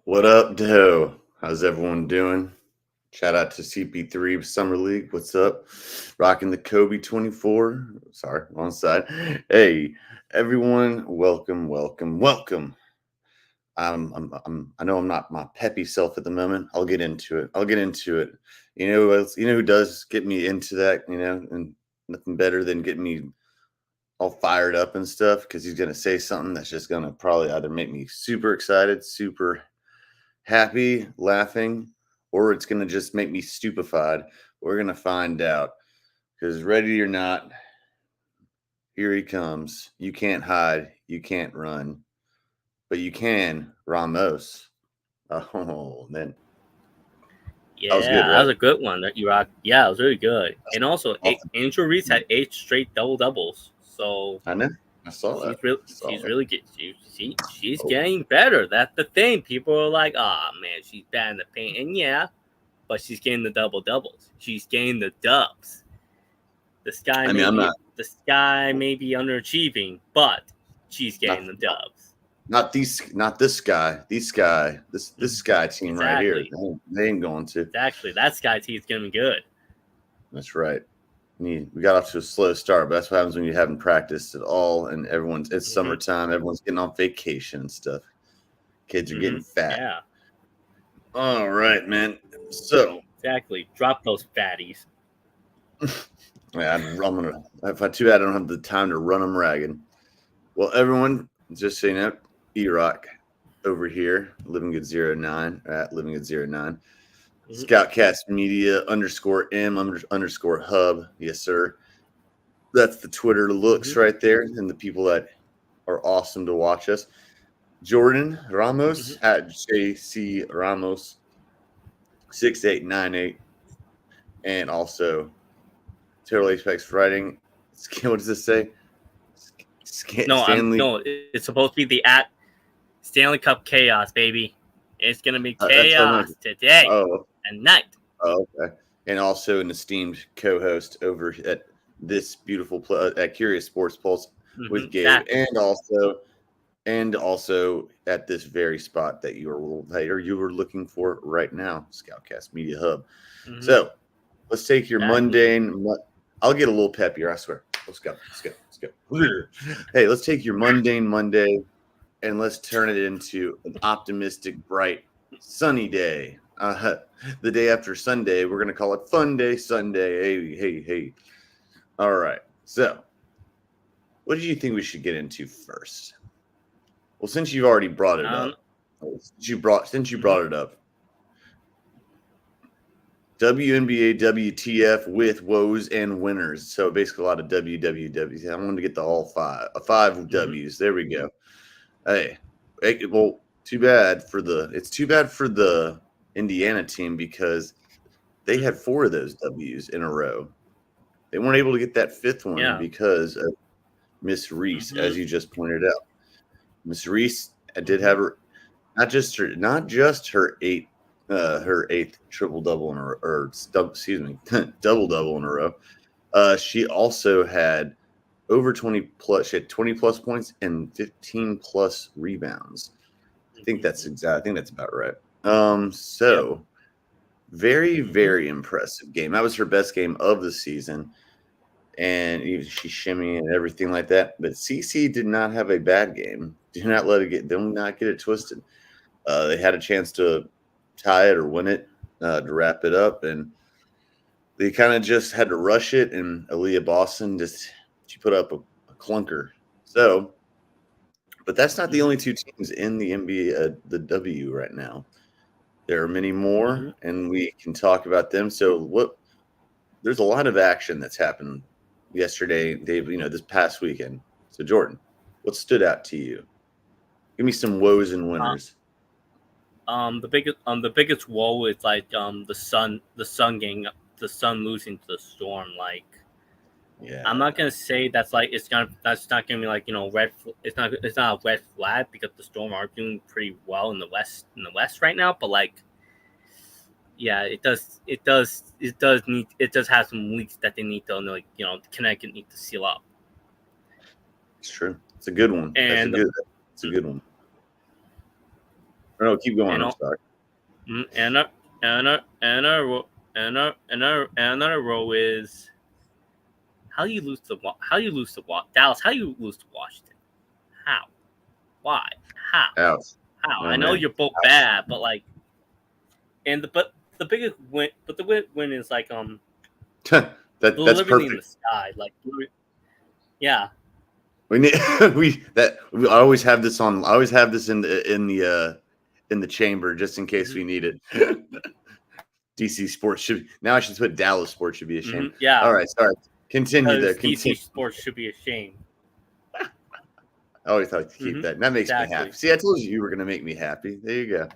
What up, Doe? How's everyone doing? Shout out to CP3 Summer League. What's up? Rocking the Kobe 24. Sorry, wrong side. Hey, everyone, welcome. I know I'm not my peppy self at the moment. I'll get into it. You know who does get me into that, and nothing better than getting me all fired up and stuff, because he's gonna say something that's just gonna probably either make me super excited, super happy, laughing, or it's going to just make me stupefied. We're going to find out, because ready or not, here he comes. You can't hide, you can't run, but you can, Ramos. Oh, man. Yeah, that was a good one that you rocked. Yeah, it was really good. And also, Angel Reese had 8 straight double doubles. So I know. I saw that. She's really good. She's getting better. That's the thing. People are like, man, she's bad in the paint. And yeah, but she's getting the double doubles. She's getting the dubs. The Sky may be underachieving, but she's getting the dubs. Not this Sky. This Sky team right here. They ain't going to. Exactly. That Sky team is going to be good. That's right. We got off to a slow start, but that's what happens when you haven't practiced at all, and it's summertime, everyone's getting on vacation and stuff. Kids are getting fat. Yeah. All right, man. So exactly, drop those fatties. Yeah, too bad I don't have the time to run them ragged. Well, everyone, just so you know, E-Rock over here, LivingGood09 at LivingGood09. ScOutCast Media _M_hub. Yes, sir. That's the Twitter looks right there, and the people that are awesome to watch us. Jordan Ramos at JC Ramos 6898, and also Terrible Apex Writing. What does this say? No, it's supposed to be the at Stanley Cup Chaos, baby. It's gonna be chaos today and night. Oh, okay. And also an esteemed co-host over at this beautiful at Curious Sports Pulse with Gabe, and also at this very spot that you were looking for right now, ScOutCast Media Hub. So let's take your mundane. I'll get a little peppier, I swear. Let's go. Hey, let's take your mundane Monday and let's turn it into an optimistic, bright, sunny day. The day after Sunday, we're going to call it Fun Day Sunday. Hey. All right. So, what do you think we should get into first? Well, since you've already brought it up, since you brought it up, WNBA WTF with woes and winners. So basically a lot of WWWs. I wanted to get the all five W's. There we go. Hey, well, too bad for the Indiana team, because they had 4 of those W's in a row. They weren't able to get that 5th one because of Miss Reese, as you just pointed out. Miss Reese did have not just her 8th triple-double in a row, or double-double in a row. She also had over 20 plus. She had 20 plus points and 15 plus rebounds. I think that's about right. So very, very impressive game. That was her best game of the season, and she shimmy and everything like that. But CC did not have a bad game. Do not get it twisted. They had a chance to tie it or win it to wrap it up, and they kind of just had to rush it. And Aaliyah Boston she put up a clunker. So, but that's not the only 2 teams in the NBA, the W right now. There are many more, and we can talk about them. So, there's a lot of action that's happened yesterday, Dave, this past weekend. So Jordan, what stood out to you? Give me some woes and winners. The biggest woe is like the sun losing to the Storm. Like, Yeah, I'm not gonna say that's not gonna be like red. It's not a red flag because the Storm are doing pretty well in the West right now. But like, yeah, it does have some leaks that they need to Connecticut need to seal up. it's true. It's a good one. And it's a good one. No, keep going. I'm sorry. Another row is how you lose to Dallas. How you lose to Washington? How? Why? How? Ouch. How? Oh, I know you're both bad, but like, the biggest win, but the win is like that's Liberty perfect. in the sky, like, yeah. I always have this on. I always have this in the chamber just in case we need it. DC Sports should now. I should put Dallas Sports should be ashamed. Yeah. All right. Sorry. Continue there. DC Sports should be ashamed. I always thought to keep that. And that makes me happy. See, I told you were going to make me happy. There you go.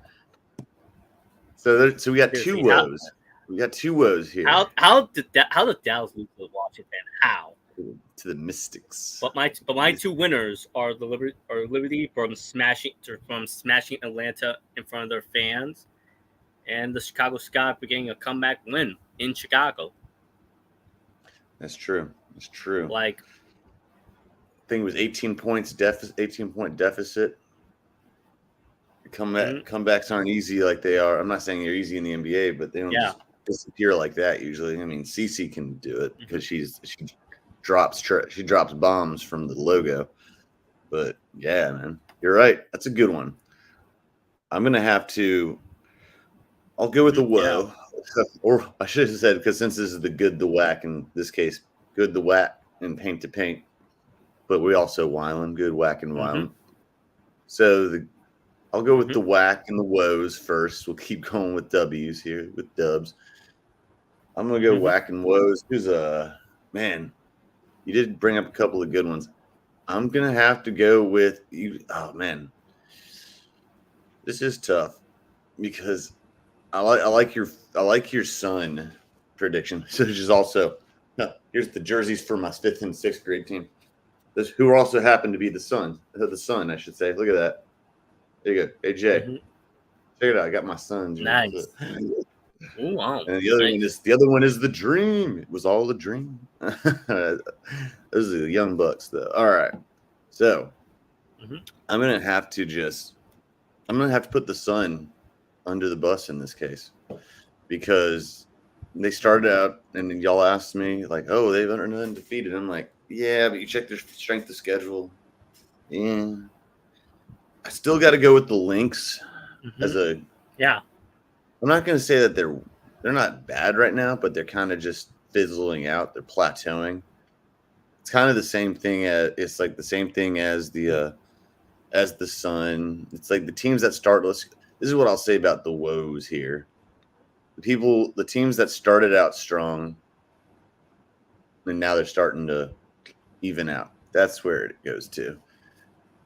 So we got two woes. We got two woes here. How did Dallas lose to Washington? How? To the Mystics. But my two winners are the Liberty from smashing Atlanta in front of their fans, and the Chicago Sky for getting a comeback win in Chicago. That's true. It's true. Like, I think it was 18 point deficit. Comebacks aren't easy like they are. I'm not saying they're easy in the NBA, but they don't just disappear like that usually. I mean, Cece can do it because she drops bombs from the logo. But yeah, man, you're right. That's a good one. I'm gonna have to. I'll go with the woe, or I should have said, because since this is the good, the whack in this case, good, the whack, and paint to paint. But we also Wyland, good, whack, and Wyland. So I'll go with the whack and the woes first. We'll keep going with W's here, with dubs. I'm gonna go whack and woes. Who's man? You did bring up a couple of good ones. I'm gonna have to go with you. Oh man, this is tough because I like your son prediction. So which is also here's the jerseys for my 5th and 6th grade team. Who also happen to be the son, I should say. Look at that. There you go, AJ. Check it out. I got my sons. Nice. Ooh, wow. And the other one is the dream. It was all a dream. Those are the young bucks, though. All right. So I'm gonna have to put the sun under the bus in this case because they started out and y'all asked me like, oh, they've undefeated. I'm like, yeah, but you check their strength of schedule. Yeah. I still got to go with the Lynx as a. Yeah. I'm not going to say that they're not bad right now, but they're kind of just fizzling out. They're plateauing. It's kind of the same thing as the Sun. It's like the teams that start. This is what I'll say about the woes here. The teams that started out strong, and now they're starting to even out. That's where it goes to.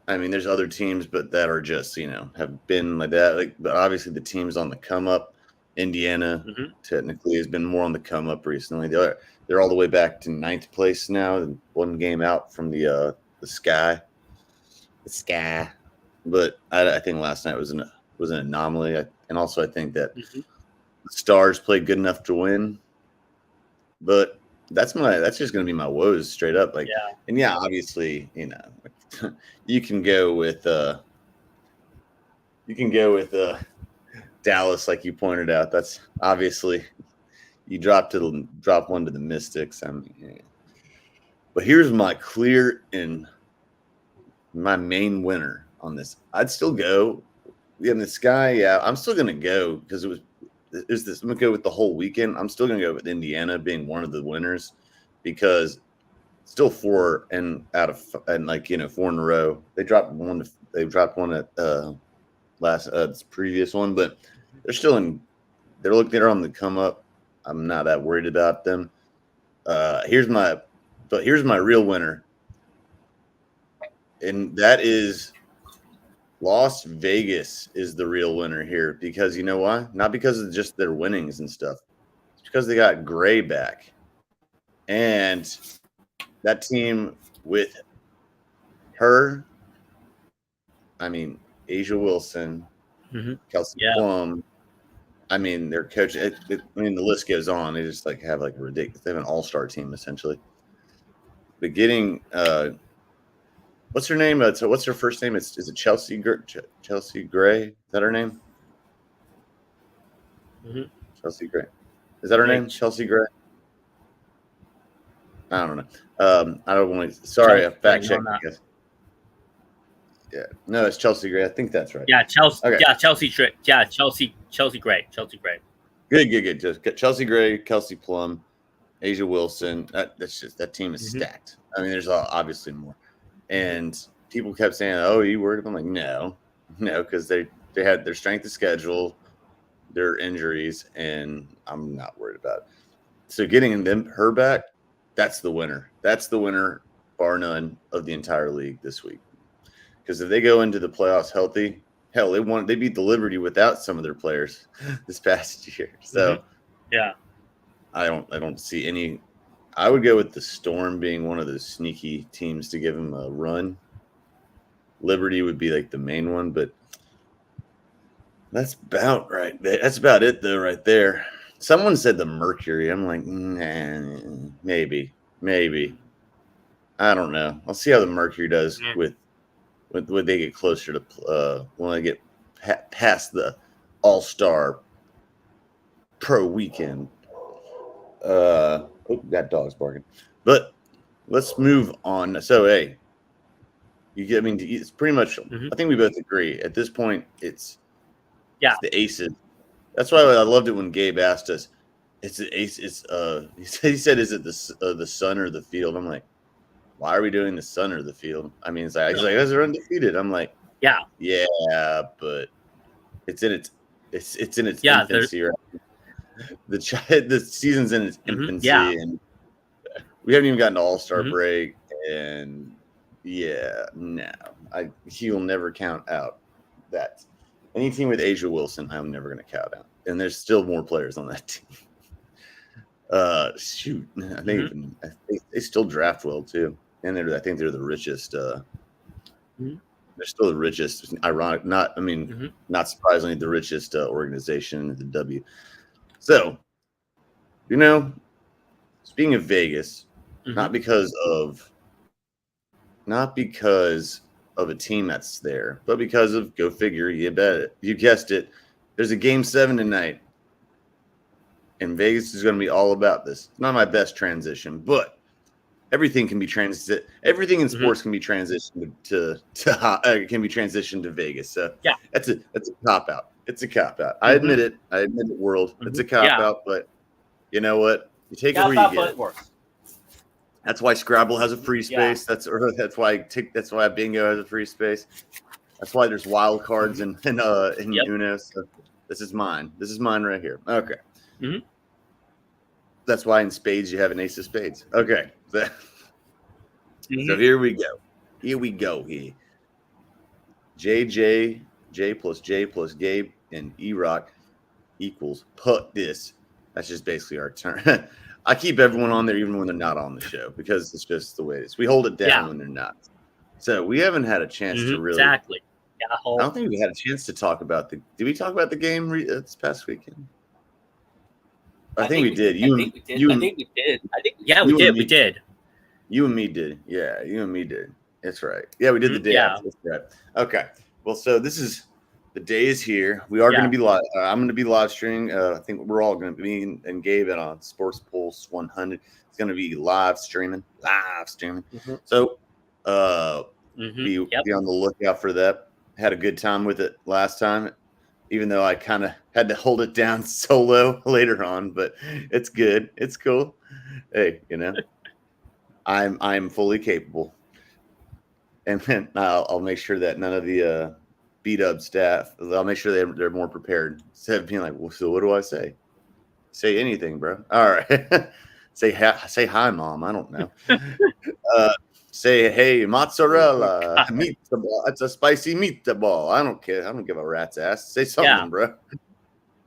I mean, there's other teams, but that are just, have been like that. But obviously the teams on the come up, Indiana technically has been more on the come up recently. They're all the way back to 9th place now, one game out from the Sky. The Sky. But I think last night was an anomaly. And also I think that the Stars played good enough to win. But that's just going to be my woes straight up. And obviously, you can go with Dallas, like you pointed out. That's obviously you drop one to the Mystics. I mean, but here's my clear and my main winner on this. I'd still go in the Sky. Yeah, I'm still gonna go because it was. Is this? I'm gonna go with the whole weekend. I'm still gonna go with Indiana being one of the winners because still 4 and 4 in a row. They dropped one. They dropped one at this previous one, but they're still in. They're on the come up. I'm not that worried about them. Here's my But here's my real winner. And that is Las Vegas is the real winner here because you know why? Not because of just their winnings and stuff. It's because they got Gray back. And that team with her, Asia Wilson, Kelsey Plum. Their coach. The list goes on. They just have a ridiculous. They have an all-star team essentially. But getting what's her name? So what's her first name? Is it Chelsea? Chelsea Gray? Is that her name? Chelsea Gray. Is that her name? Chelsea Gray. I don't know. I don't want to. Sorry, I fact checked. Yeah, no, it's Chelsea Gray. I think that's right. Yeah, Chelsea. Okay. Yeah, Chelsea Gray. Chelsea Gray. Good. Just Chelsea Gray, Kelsey Plum, Asia Wilson. That team is stacked. There's obviously more. And people kept saying, "Oh, are you worried?" I'm like, no, because they had their strength of schedule, their injuries, and I'm not worried about it. So getting her back, that's the winner. That's the winner, bar none, of the entire league this week. Because if they go into the playoffs healthy, hell, they beat the Liberty without some of their players this past year. So I don't see any. I would go with the Storm being one of those sneaky teams to give them a run. Liberty would be the main one, but that's about right. That's about it, though, right there. Someone said the Mercury. I'm like, nah, maybe. I don't know. I'll see how the Mercury does with when they get closer to when they get past the All-Star Pro weekend. That dog's barking. But let's move on. So, hey, it's pretty much. I think we both agree at this point. It's the Aces. That's why I loved it when Gabe asked us. It's the Ace. He said, "Is it the Sun or the Field?" I'm like, why are we doing the Sun or the Field? He's like, "Guys are undefeated." I'm like, yeah, but it's in its infancy. Right? The season's in its infancy, and we haven't even gotten to All-Star break, and he will never count out that. Any team with Asia Wilson, I'm never going to count out, and there's still more players on that team. I think they still draft well too, and I think they're the richest. They're still the richest. Ironic, not surprisingly, the richest organization in the W. So, speaking of Vegas, not because of a team that's there, but because of, go figure, you bet it, you guessed it, there's a Game 7 tonight, and Vegas is going to be all about this. It's not my best transition, but everything can be everything in sports can be transitioned to Vegas. So that's a cop out. It's a cop out. I admit it. World. It's a cop out, but you know what? You take it where you get it. That's why Scrabble has a free space. That's why Bingo has a free space. That's why there's wild cards in Uno. So this is mine. This is mine right here. Okay. That's why in spades you have an ace of spades. Okay. So here we go. J plus J plus Gabe and E-Rock equals put this. That's just basically our turn. I keep everyone on there even when they're not on the show because it's just the way it is. We hold it down when they're not. So we haven't had a chance to really. Exactly. I don't think we had a chance to talk about did we talk about the game this past weekend? I think we did. I think we did. We did. You and me did. Yeah, you and me did. That's right. Yeah, we did the day after. That's right. Okay. Well, so the day is here. We are going to be live. I'm going to be live streaming. I think we're all going to be and Gabe on Sports Pulse 100. It's going to be live streaming. So be on the lookout for that. Had a good time with it last time, even though I kind of had to hold it down solo later on, but it's good. It's cool. Hey, I'm fully capable. And then I'll make sure that none of the beat-up staff, I'll make sure they're more prepared instead of being like, well, so what do I say? Say anything, bro. All right. Say hi, Mom. I don't know. Say, hey, mozzarella, meatball. It's a spicy meatball. I don't care. I don't give a rat's ass. Say something, bro.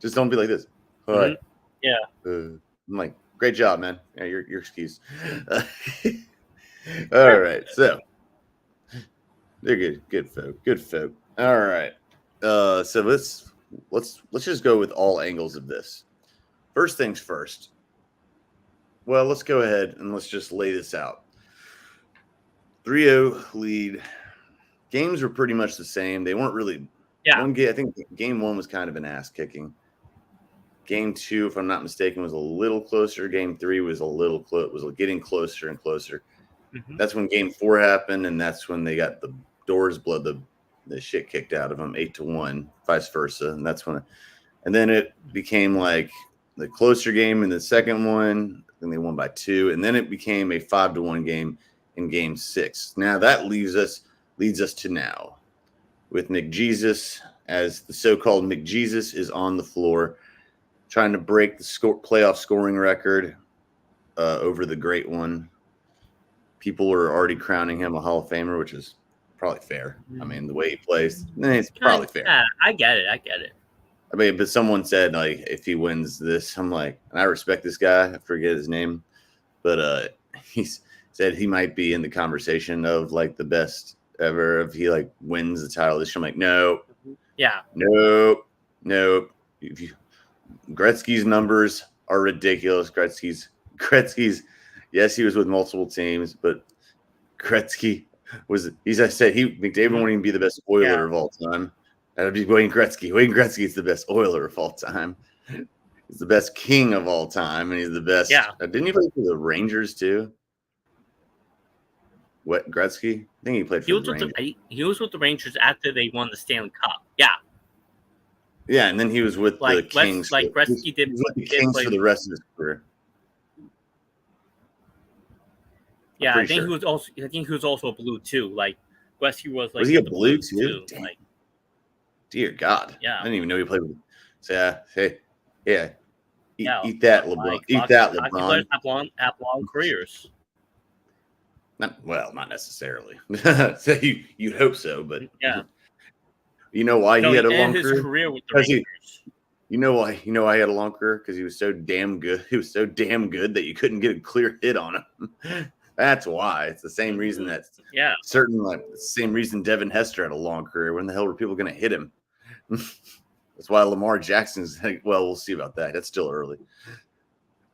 Just don't be like this. Hi. Yeah. I'm like, great job, man. Yeah, you're excused. All right, so they're good folk. All right, so let's just go with all angles of this. First things first. Well, let's go ahead and let's just lay this out. 3-0 lead. Games were pretty much the same. They weren't really one game. I think game 1 was kind of an ass kicking. Game 2, if I'm not mistaken, was a little closer. Game 3 was a little close. Was getting closer and closer. Mm-hmm. That's when Game 4 happened, and that's when they got the doors blood, the shit kicked out of them, 8-1, vice versa. And that's when, and then it became like the closer game in the second one. Then they won by 2, and then it became a 5-1 game in Game 6. Now that leads us to now, with McJesus, as the so-called McJesus is on the floor, trying to break the playoff scoring record over the great one. People are already crowning him a Hall of Famer, which is probably fair. I mean, the way he plays, it's probably fair. Yeah, I get it. I mean, but someone said, like, if he wins this, I'm like, and I respect this guy. I forget his name, but he said he might be in the conversation of, like, the best ever if he, like, wins the title this year. I'm like, no. Yeah. Nope. Gretzky's numbers are ridiculous. Gretzky's, yes, he was with multiple teams, but Gretzky I said, McDavid won't even be the best Oiler of all time. That'd be Wayne Gretzky. Wayne Gretzky is the best Oiler of all time. He's the best King of all time, and he's the best. Yeah. Didn't he play for the Rangers too? What, Gretzky? I think he played for the Rangers. He was with the Rangers after they won the Stanley Cup. Yeah. Yeah, and then he was with the Kings. Gretzky did. He was with the Kings for the rest of his career. Yeah, I think he was also a Blue too. Like Gretzky was like. Was he a Blue too? Like, dear God. Yeah. I didn't even know he played with. So, eat that, LeBron. Eat that, LeBron. Players have long careers. Not necessarily. So you'd hope so, but yeah. You know why he had a long career with the Rangers. You know why he had a long career? Because he was so damn good. He was so damn good that you couldn't get a clear hit on him. That's why. It's the same reason same reason Devin Hester had a long career. When the hell were people going to hit him? That's why Lamar Jackson's. Well, we'll see about that. That's still early.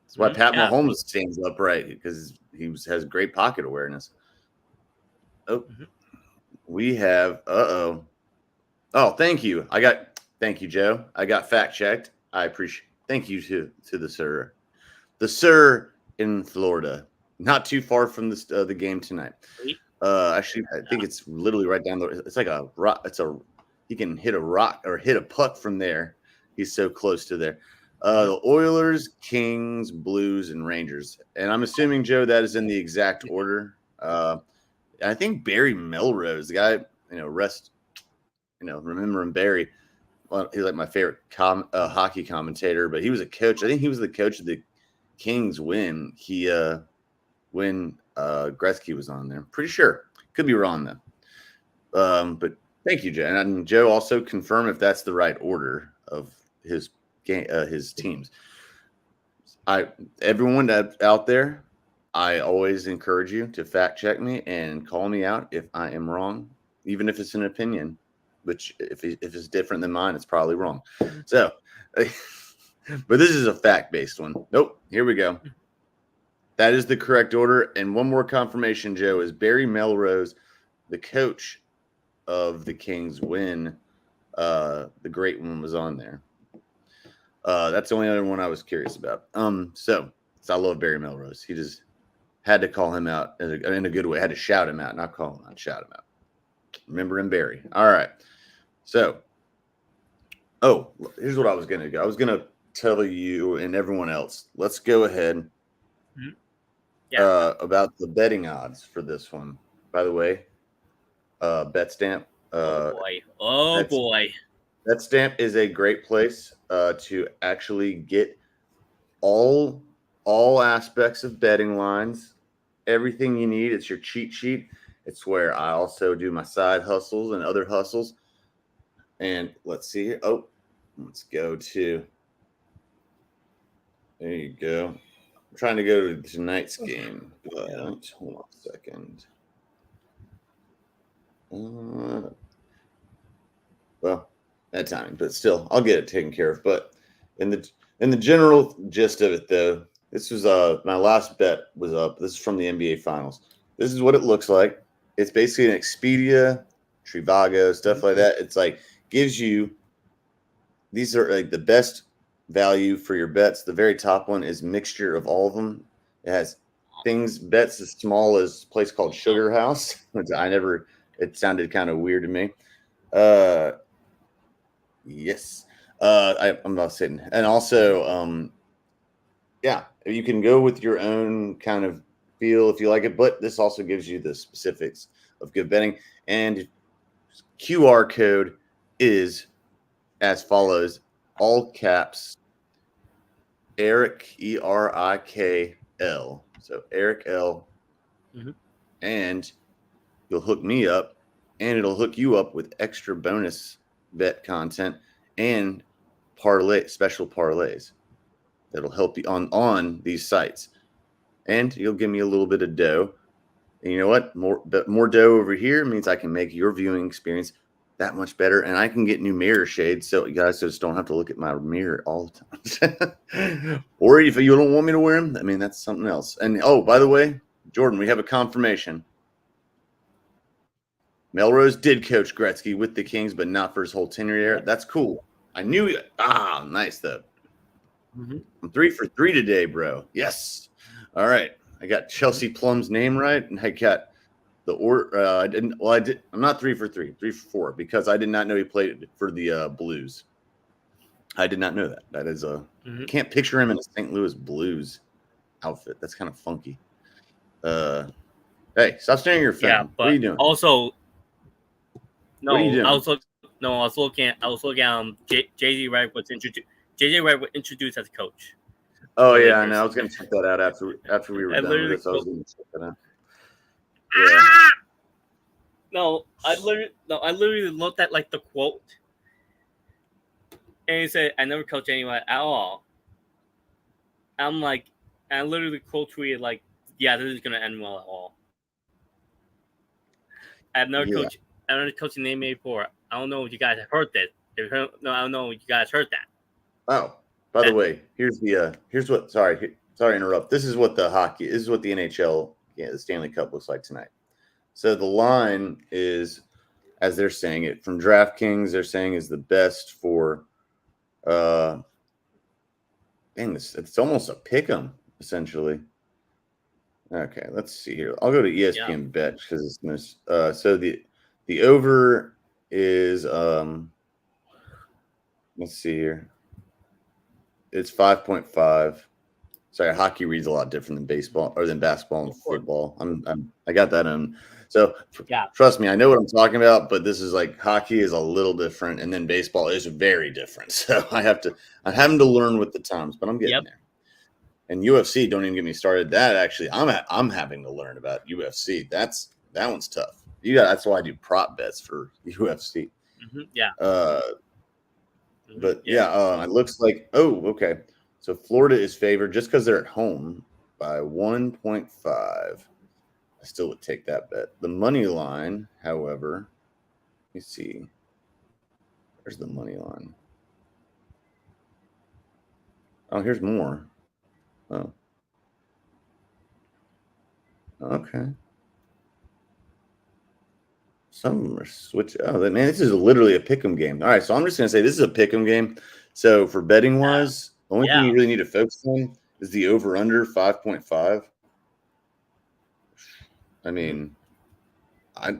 That's why Pat Mahomes stands upright, because he has great pocket awareness. Oh, we have. Oh, thank you. Thank you, Joe. I got fact checked. I appreciate. Thank you to the sir. The sir in Florida, not too far from the game tonight. Actually, I think it's literally right down the. It's like a rock. He can hit a rock or hit a puck from there. He's so close to there. The Oilers, Kings, Blues, and Rangers. And I'm assuming, Joe, that is in the exact order. I think Barry Melrose, the guy, remember him, Barry. Well, he's like my favorite hockey commentator, but he was a coach. I think he was the coach of the Kings when Gretzky was on there. Pretty sure. Could be wrong though. But thank you, Joe. And Joe also confirm if that's the right order of his teams. Everyone out there, I always encourage you to fact check me and call me out if I am wrong, even if it's an opinion. Which if it's different than mine, it's probably wrong. So, but this is a fact-based one. Nope. Here we go. That is the correct order. And one more confirmation, Joe, is Barry Melrose, the coach of the Kings when the great one was on there. That's the only other one I was curious about. So I love Barry Melrose. He just had to call him out in a good way. Had to shout him out, not call him out, shout him out. Remember him, Barry. All right. So, here's what I was going to go. I was going to tell you and everyone else. Let's go ahead about the betting odds for this one. By the way, BetStamp. Oh boy. BetStamp is a great place to actually get all all aspects of betting lines, everything you need. It's your cheat sheet. It's where I also do my side hustles and other hustles. And let's see here. Oh, let's go to. There you go. I'm trying to go to tonight's game, but hold on a second. Well, that time, but still, I'll get it taken care of. But in the general gist of it, though, this was my last bet was up. This is from the NBA Finals. This is what it looks like. It's basically an Expedia, Trivago, stuff like that. It's like gives you these are like the best value for your bets. The very top one is mixture of all of them. It has bets as small as a place called Sugar House, which it sounded kind of weird to me. Yes. I'm not sitting. And also, yeah, you can go with your own kind of feel if you like it, but this also gives you the specifics of good betting. And QR code is as follows, all caps, Eric, ERIKL. So Eric L. Mm-hmm. And you'll hook me up, and it'll hook you up with extra bonus bet content and special parlays that'll help you on these sites. And you'll give me a little bit of dough. And you know what? More dough over here means I can make your viewing experience that much better, and I can get new mirror shades so you guys just don't have to look at my mirror all the time. Or if you don't want me to wear them, I mean, that's something else. And oh, by the way, Jordan, we have a confirmation. Melrose did coach Gretzky with the Kings, but not for his whole tenure there. That's cool. I knew it. Nice though. Mm-hmm. I'm 3 for 3 today, bro. Yes. All right. I got Chelsea Plum's name right, and I got I didn't. Well, I did. I'm not 3 for 3, 3 for 4 because I did not know he played for the Blues. I did not know that. That is can't picture him in a St. Louis Blues outfit. That's kind of funky. Hey, stop staring at your phone. Yeah, but what are you doing? Also, no, what are you doing? I was looking. JJ Redick was introduced. JJ Redick was introduced as a coach. Oh yeah, I know. I was going to check that out after we were done with this. I was going to check that out. Yeah. No, I literally looked at like the quote, and he said, "I never coached anyone at all." I'm like, I literally quote tweeted like, "Yeah, this is gonna end well at all." I've never coached in the NBA before. I don't know if you guys have heard this. I don't know if you guys heard that. Oh, by the way, here's what. Sorry to interrupt. This is what the NHL, the Stanley Cup looks like tonight. So the line is, as they're saying it from DraftKings, they're saying is the best for. It's almost a pick 'em essentially. Okay, let's see here. I'll go to ESPN Bet because it's most. So the over is let's see here. It's 5.5. Sorry, hockey reads a lot different than baseball or than basketball and football. I got that on. So trust me, I know what I'm talking about. But this is like hockey is a little different, and then baseball is very different. So I'm having to learn with the times, but I'm getting there. And UFC, don't even get me started. That actually, I'm having to learn about UFC. That one's tough. That's why I do prop bets for UFC. Mm-hmm. Yeah. But it looks like okay. So Florida is favored just because they're at home by 1.5. I still would take that bet. The money line, however, let me see. Where's the money line? Oh, here's more. Oh. Okay. Some of them are switch. Oh, man, this is literally a pick'em game. All right, so I'm just gonna say this is a pick'em game. So for betting wise, the only thing you really need to focus on is the over under 5.5. I mean, I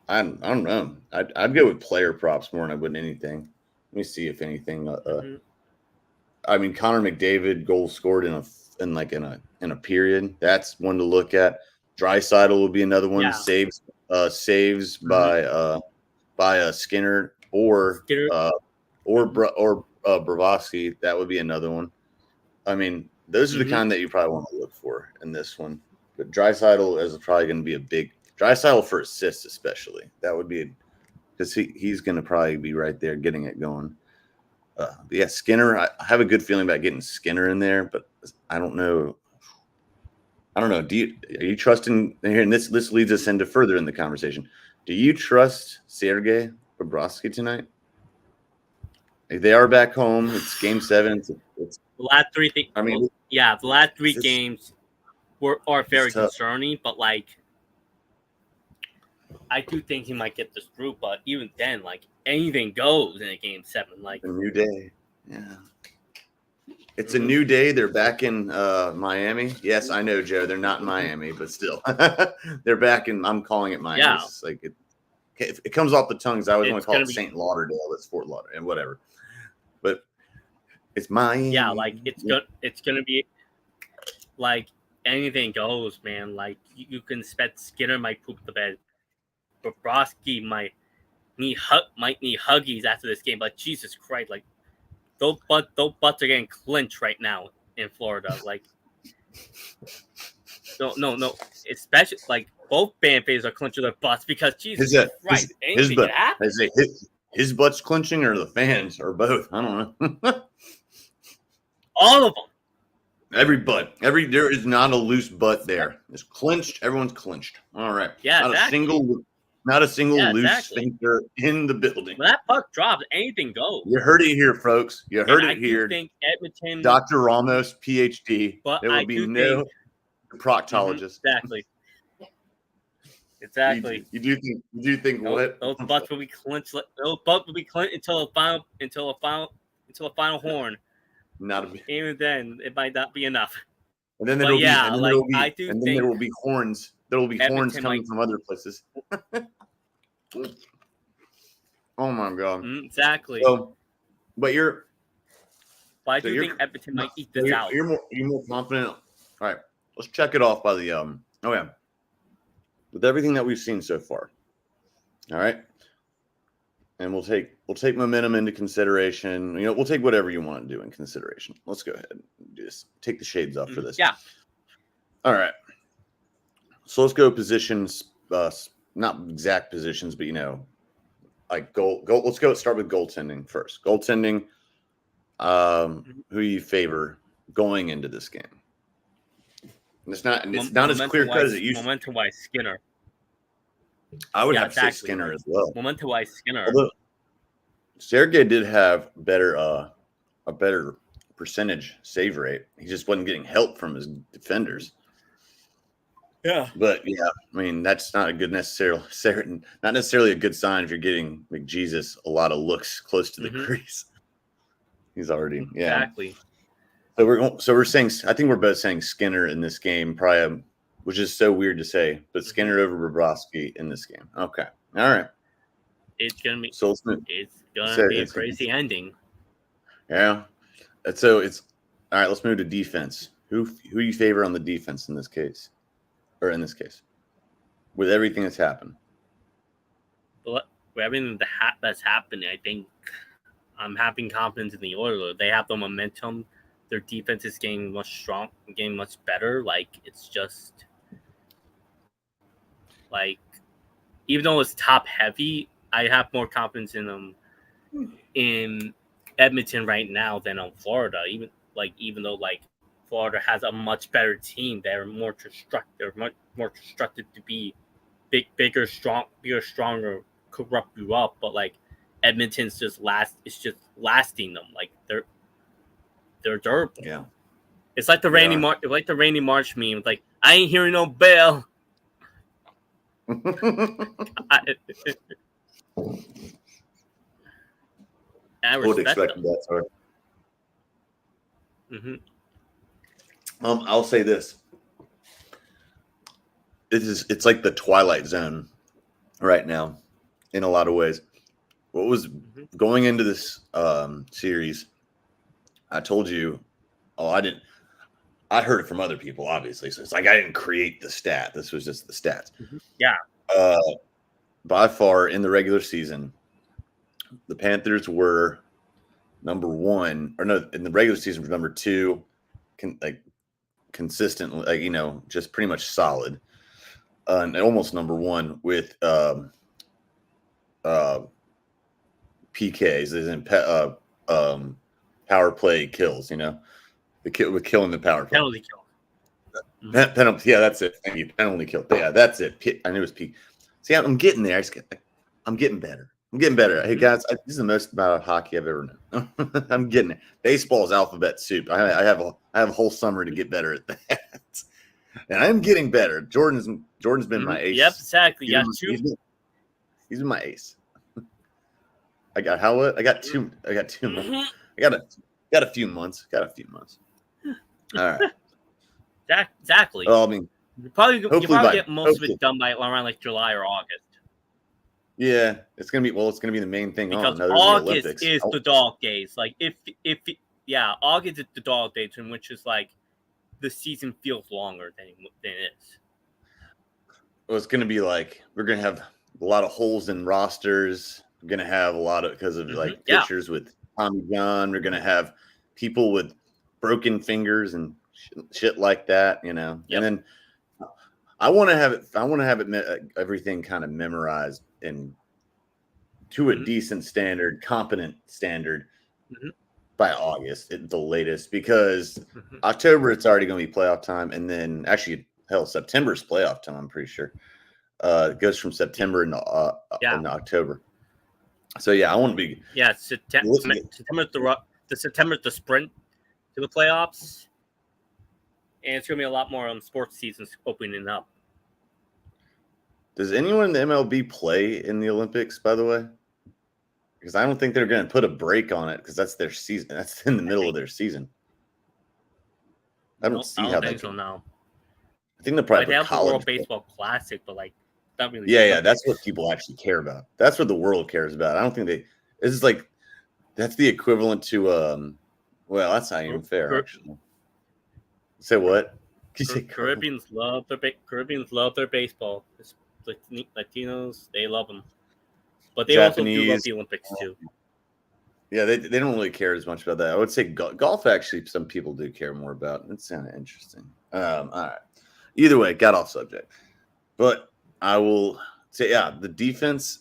don't know. I'd go with player props more than I would anything. Let me see if anything. I mean, Connor McDavid goal scored in a period. That's one to look at. Draisaitl will be another one. Saves by Skinner or Bravosky. That would be another one. I mean, Those are the kind that you probably want to look for in this one. But Draisaitl is probably going to be a big Draisaitl for assists, especially. That would be because he's going to probably be right there getting it going. But yeah, Skinner. I have a good feeling about getting Skinner in there, but I don't know. Are you trusting here? And this leads us into further in the conversation. Do you trust Sergei Bobrovsky tonight? They are back home. It's Game 7. It's the last three things. I mean, the last three games are very concerning, but like, I do think he might get this through. But even then, like, anything goes in a Game 7. Like a new day. Yeah. It's a new day. They're back in Miami. Yes, I know, Joe. They're not in Miami, but still, they're back in. I'm calling it Miami. Yeah. It's like it comes off the tongues. I always want to call it St. Lauderdale. It's Fort Lauderdale and whatever. But it's Miami. Yeah, like it's gonna be like anything goes, man. Like you can expect Skinner might poop the bed, Bobrovsky might need huggies after this game. But Jesus Christ, like. Those butts are getting clinched right now in Florida. Like, no. Especially, like, both fan bases are clinching their butts because Jesus Christ. His butt's clinching or the fans or both? I don't know. All of them. Every butt. There is not a loose butt there. It's clinched. Everyone's clinched. All right. Yeah, Not a single loose sphincter in the building. When that puck drops, anything goes. You heard it here, folks. You heard it here. I think Edmonton, Dr. Ramos, PhD. But there will be no proctologist. Exactly. You do think what? Those butts will be clinched. Those butts will be clinched until the final horn. Even then, it might not be enough. And then there will be horns. There will be horns coming from other places. Oh my God! Exactly. So, I do think Edmonton might eat this out. You're more confident. All right, let's check it off by the with everything that we've seen so far. All right, and we'll take momentum into consideration. We'll take whatever you want to do in consideration. Let's go ahead and just take the shades off for this. Yeah. All right. So let's go positions, not exact positions, but like goal. Let's start with goaltending first. Goaltending, who you favor going into this game? And it's not as clear cut as it used to be. Momentum-wise, Skinner. I would have to say Skinner as well. Momentum-wise, Skinner. Although Sergei did have a better percentage save rate. He just wasn't getting help from his defenders. Yeah, but I mean that's not not necessarily a good sign if you're getting McJesus a lot of looks close to the crease. He's already exactly. So we're saying I think we're both saying Skinner in this game, probably, which is so weird to say, but Skinner over Bobrovsky in this game. Okay, all right. It's gonna be a crazy ending. Yeah, so it's all right. Let's move to defense. Who you favor on the defense in this case? Or in this case, with everything that's happened. With everything that's happening, I think I'm having confidence in the Oilers. They have the momentum. Their defense is getting much better. Like, it's just like, even though it's top heavy, I have more confidence in them in Edmonton right now than on Florida. Even though Florida has a much better team. They're more constructed to be bigger, stronger, corrupt you up. But Edmonton's just lasting them. Like they're durable. Yeah. It's like the Randy March meme. Like, I ain't hearing no bell. I would expect them. that, sorry. I'll say this. It's like the Twilight Zone right now in a lot of ways. What was going into this series, I told you, I heard it from other people, obviously. So it's like I didn't create the stat. This was just the stats. Yeah. By far in the regular season, the Panthers were number one, or no, in the regular season were number 2. consistently, just pretty much solid, and almost number one with PKs, as in power play kills. With killing the power play. Penalty kill. Penalty, yeah, that's it. Thank you. Penalty kill. Yeah, that's it. I knew it was P. See, I'm getting there. I'm getting better. Hey guys, this is the most about hockey I've ever known. I'm getting it. Baseball is alphabet soup. I have a whole summer to get better at that, and I'm getting better. Jordan's been my ace. Yep, exactly. He's been my ace. I got how what? I got 2 months. I got a few months. All right. Exactly. Well, I mean, you probably get most of it done by around like July or August. Yeah, it's gonna be the main thing because on. August is the dog days. Like if August is the dog days, in which is like the season feels longer than it is. Well, it's gonna be like we're gonna have a lot of holes in rosters. We're gonna have a lot of because of pitchers with Tommy John. We're gonna have people with broken fingers and shit like that, Yep. And then I want to have it. Everything kind of memorized and to a decent standard, competent standard by August at the latest. Because October it's already going to be playoff time, and then actually September's playoff time. I'm pretty sure it goes from September into October. So I want to be September's the sprint to the playoffs. And it's going to be a lot more sports seasons opening up. Does anyone in the MLB play in the Olympics, by the way? Because I don't think they're going to put a break on it because that's their season. That's in the middle of their season. I don't see how that. No. I think they'll probably have the World Baseball Classic, but not really. Yeah, that's what people actually care about. That's what the world cares about. I don't think they. It's like that's the equivalent to. Well, that's not even fair. Actually. Say what? Caribbeans love their baseball. Latinos, they love them, but they also do love the Olympics too. Yeah, they don't really care as much about that. I would say golf actually some people do care more about. It's kind of interesting. All right. Either way, got off subject, but I will say the defense.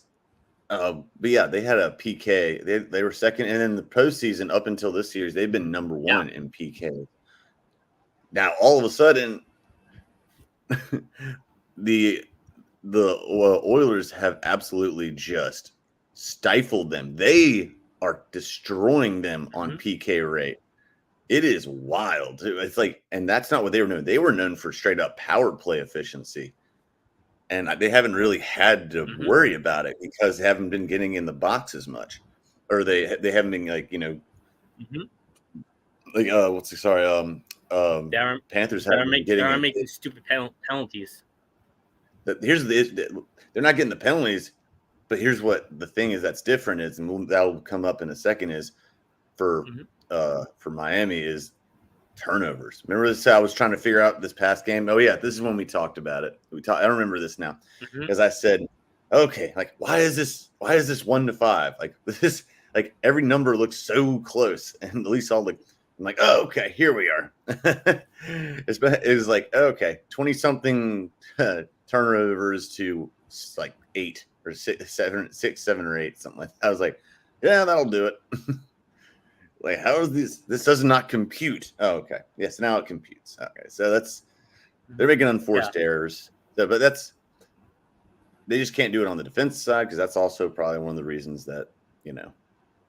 But they had a PK. They were second, and in the postseason up until this series, they've been number one in PK. Now, all of a sudden, the Oilers have absolutely just stifled them. They are destroying them on PK rate. It is wild. It's and that's not what they were known. They were known for straight up power play efficiency, and they haven't really had to worry about it because they haven't been getting in the box as much, or they haven't been Panthers haven't been getting making stupid penalties. They're not getting the penalties, but here's what the thing is that's different is, and that'll come up in a second, is for Miami is turnovers. Remember this? I was trying to figure out this past game. Oh yeah, this is when we talked about it. I don't remember this now because I said, okay, why is this 1-5? This every number looks so close, and at least I'm like, oh, okay, here we are. It was okay, 20-something turnovers to 8 or 6, 7 or 8, something like that. I was like, yeah, that'll do it. How is this? This does not compute. Oh, okay. Yes, now it computes. Okay, so they're making unforced errors. So, but they just can't do it on the defense side because that's also probably one of the reasons that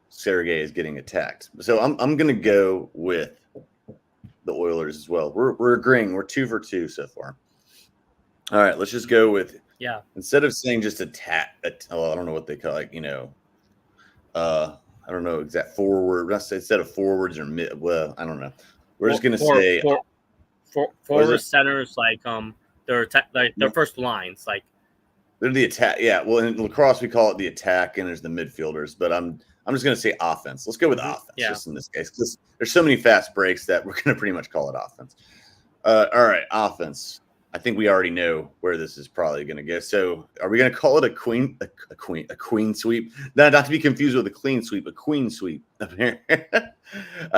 Sergei is getting attacked. So I'm going to go with the Oilers as well. We're agreeing. We're 2 for 2 so far. All right, let's just go with instead of saying just attack. I don't know what they call it. I don't know exact forward. Instead of forwards or mid. Well, I don't know. We're just going to say forward centers their first lines they're the attack. Yeah. Well, in lacrosse we call it the attack, and there's the midfielders. But I'm just going to say offense. Let's go with offense just in this case because there's so many fast breaks that we're going to pretty much call it offense. All right, offense. I think we already know where this is probably going to go. So, are we going to call it a queen sweep? No, not to be confused with a clean sweep, a queen sweep. I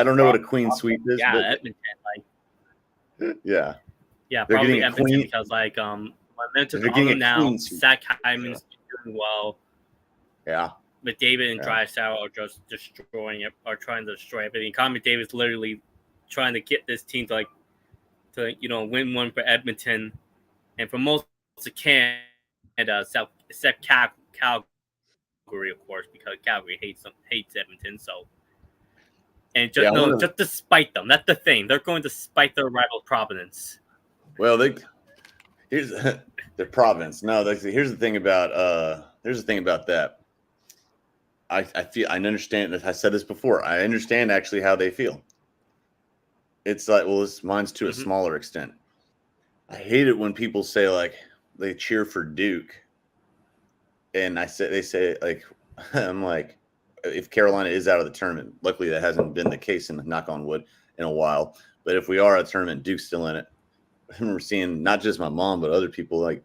don't know what a queen sweep is. Yeah, Edmonton, Yeah. Yeah, They're probably getting a Edmonton queen. because like I mentioned They're all getting them a now. queen suit. Zach Hyman's doing well. Yeah. But David and Yeah. Drysdale are just destroying it, are trying to destroy everything. Connor McDavid's literally trying to get this team to win one for Edmonton, and for most of Canada, except Calgary, of course, because Calgary hates Edmonton. So, and just just to spite them. That's the thing. They're going to spite their rival Providence. Well, here's the Providence. No, here's the thing about that. I feel I understand that I said this before. I understand actually how they feel. It's like, well, mine's to a smaller extent. I hate it when people say like they cheer for Duke, and they say like I'm like, if Carolina is out of the tournament, luckily that hasn't been the case in knock on wood in a while. But if we are at a tournament, Duke's still in it. I remember seeing not just my mom but other people like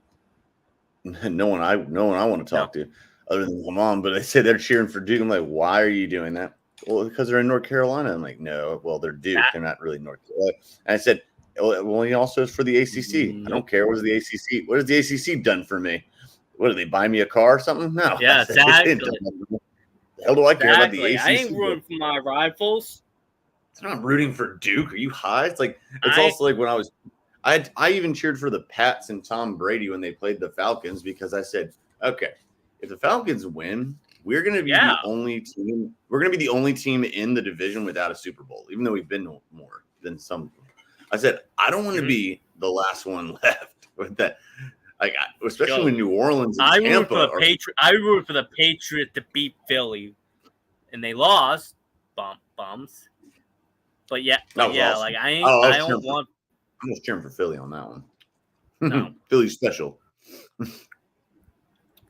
no one I want to talk to other than my mom, but they say they're cheering for Duke. I'm like, why are you doing that? Well, because they're in North Carolina. I'm like, no, well, they're Duke. They're not really North Carolina. And I said, well, he also is for the ACC. I don't care. What is the ACC? What has the ACC done for me? What, do they buy me a car or something? No. Yeah, exactly. The hell do I care about the ACC? I ain't rooting for my rivals. It's not rooting for Duke. Are you high? It's like also like when I even cheered for the Pats and Tom Brady when they played the Falcons because I said, okay, if the Falcons win, we're going to be the only team. We're going to be the only team in the division without a Super Bowl, even though we've been more than some. I said I don't want to be the last one left with that. Like, especially when New Orleans and Tampa I root for the Patriots to beat Philly, and they lost. Bums. But yeah, awesome. Like I don't want. I'm just cheering for Philly on that one. No. Philly special.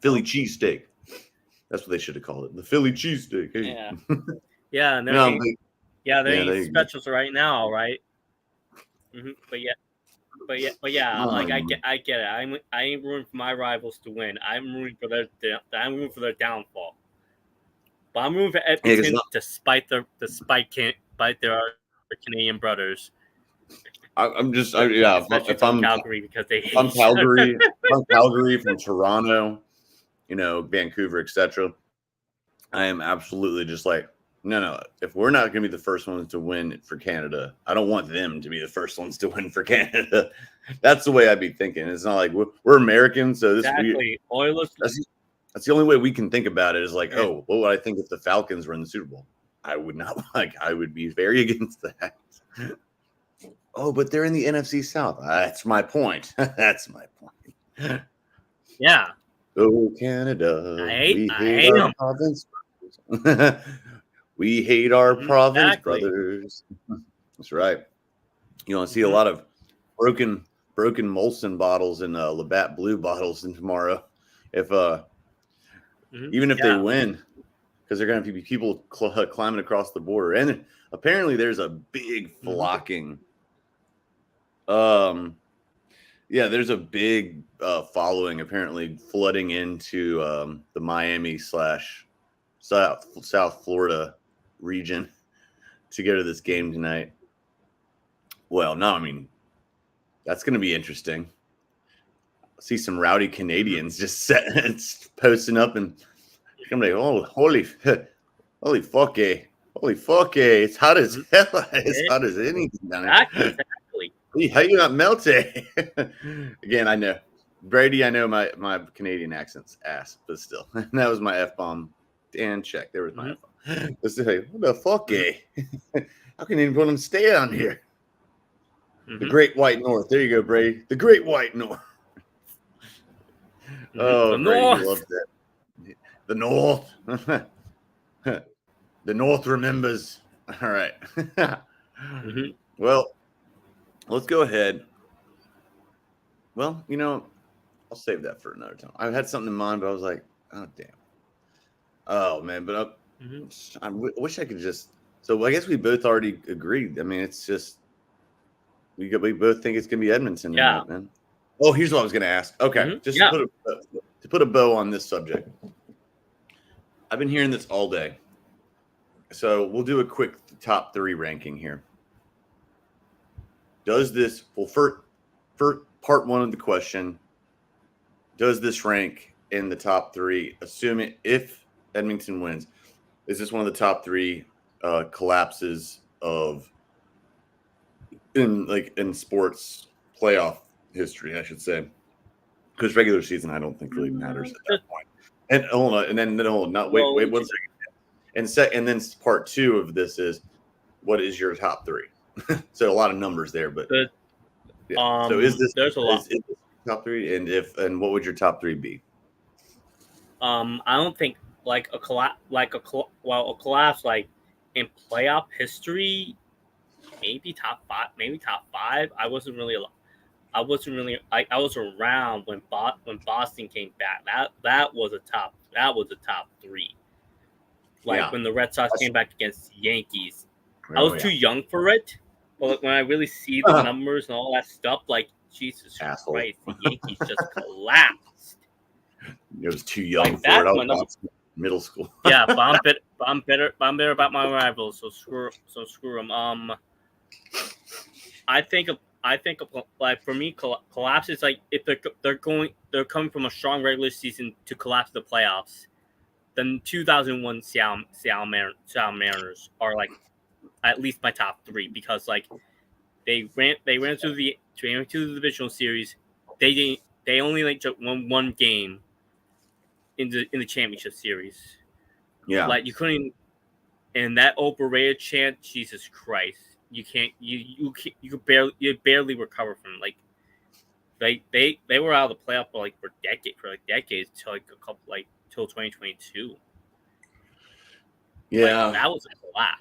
Philly cheesesteak. That's what they should have called it. The Philly cheesesteak. Hey. Yeah. Yeah. And they're specials right now, right? Mm-hmm. But yeah. Like I get it. I ain't rooting for my rivals to win. I'm rooting for their downfall. But I'm rooting for Edmonton to spite their Canadian brothers. If I'm Calgary because I'm Calgary from Toronto, Vancouver, etc. I am absolutely just like, no. If we're not going to be the first ones to win for Canada, I don't want them to be the first ones to win for Canada. That's the way I'd be thinking. It's not like we're Americans, so this Oilers. That's the only way we can think about it. Is like, oh, what would I think if the Falcons were in the Super Bowl? I would not like. I would be very against that. Oh, but they're in the NFC South. That's my point. That's my point. Yeah. Oh, Canada. We hate our province. We hate our province, brothers. That's right. I see a lot of broken Molson bottles and Labatt Blue bottles in tomorrow. If even if they win, because they're going to be people climbing across the border, and apparently there's a big flocking. There's a big following apparently flooding into the Miami / South Florida region to go to this game tonight. Well, no, I mean, that's going to be interesting. See some rowdy Canadians just posting up and I'm like, oh, holy fuck, it's hot as hell. It's hot as anything down here. Exactly. How you not melting? Again, I know. Brady, I know my Canadian accent's ass, but still. That was my F-bomb. And check. There was my F-bomb. Let's say, what the fuck, how can anyone stay down here? The Great White North. There you go, Brady. The Great White North. Oh, Brady loves that. The North. The North remembers. All right. Well, let's go ahead. Well, I'll save that for another time. I had something in mind, but I was like, oh, damn. Oh, man. But I wish I could just. So I guess we both already agreed. I mean, it's just. We both think it's going to be Edmonton tonight, man. Oh, here's what I was going to ask. Okay. Just to put a bow on this subject. I've been hearing this all day. So we'll do a quick top 3 ranking here. does this, well, for part one of the question, does this rank in the top three, assuming if Edmonton wins, is this one of the top three collapses of in sports playoff history, I should say? Because regular season, I don't think really matters at that point. And hold on, and then hold on, not wait 1 second. And then part two of this is, what is your top three? So a lot of numbers there, but yeah. So is this there's a lot. Is this top three? And what would your top three be? I don't think like a collapse, a collapse like in playoff history, maybe top five. I wasn't really. I was around when Boston came back. That was a top three. Like when the Red Sox came back against the Yankees. I was too young for it. But when I really see the numbers and all that stuff, like Jesus Christ, the Yankees just collapsed. It was too young for it. I was middle school. Yeah, but I'm better about my rivals. So screw them. I think like for me, collapse is like if they're coming from a strong regular season to collapse the playoffs. Then 2001 Seattle Mariners are like at least my top three because like they ran through the divisional series. They only like took one game in the championship series. Yeah, like you couldn't. And that overrated chant, Jesus Christ. You could barely recover from it. Like they were out of the playoff for decades till like a couple till 2022. Yeah, that was a collapse.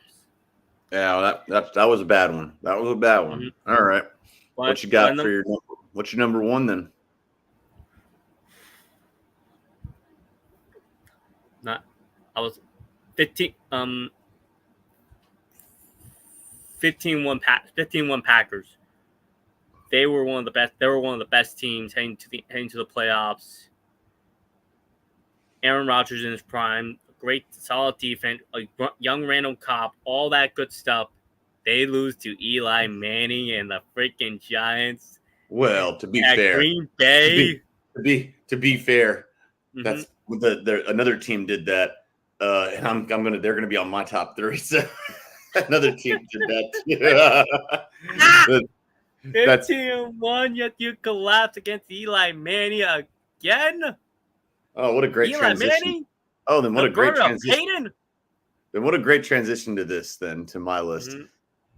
Yeah, that was a bad one. That was a bad one. Mm-hmm. All right, what you got for your number? What's your number one then? I was 15. 15-1 Packers. They were one of the best. They were one of the best teams heading to the playoffs. Aaron Rodgers in his prime, great solid defense, a young Randall Cobb, all that good stuff. They lose to Eli Manning and the freaking Giants. Well, to be fair, Green Bay. To be fair, that's another team did that, and they're gonna be on my top three. So. Another team did that too. 15-1, yet you collapse against Eli Manning again. Oh, what a great transition! Manning? Oh, then what a great transition! Then what a great transition to this. Then to my list. Mm-hmm.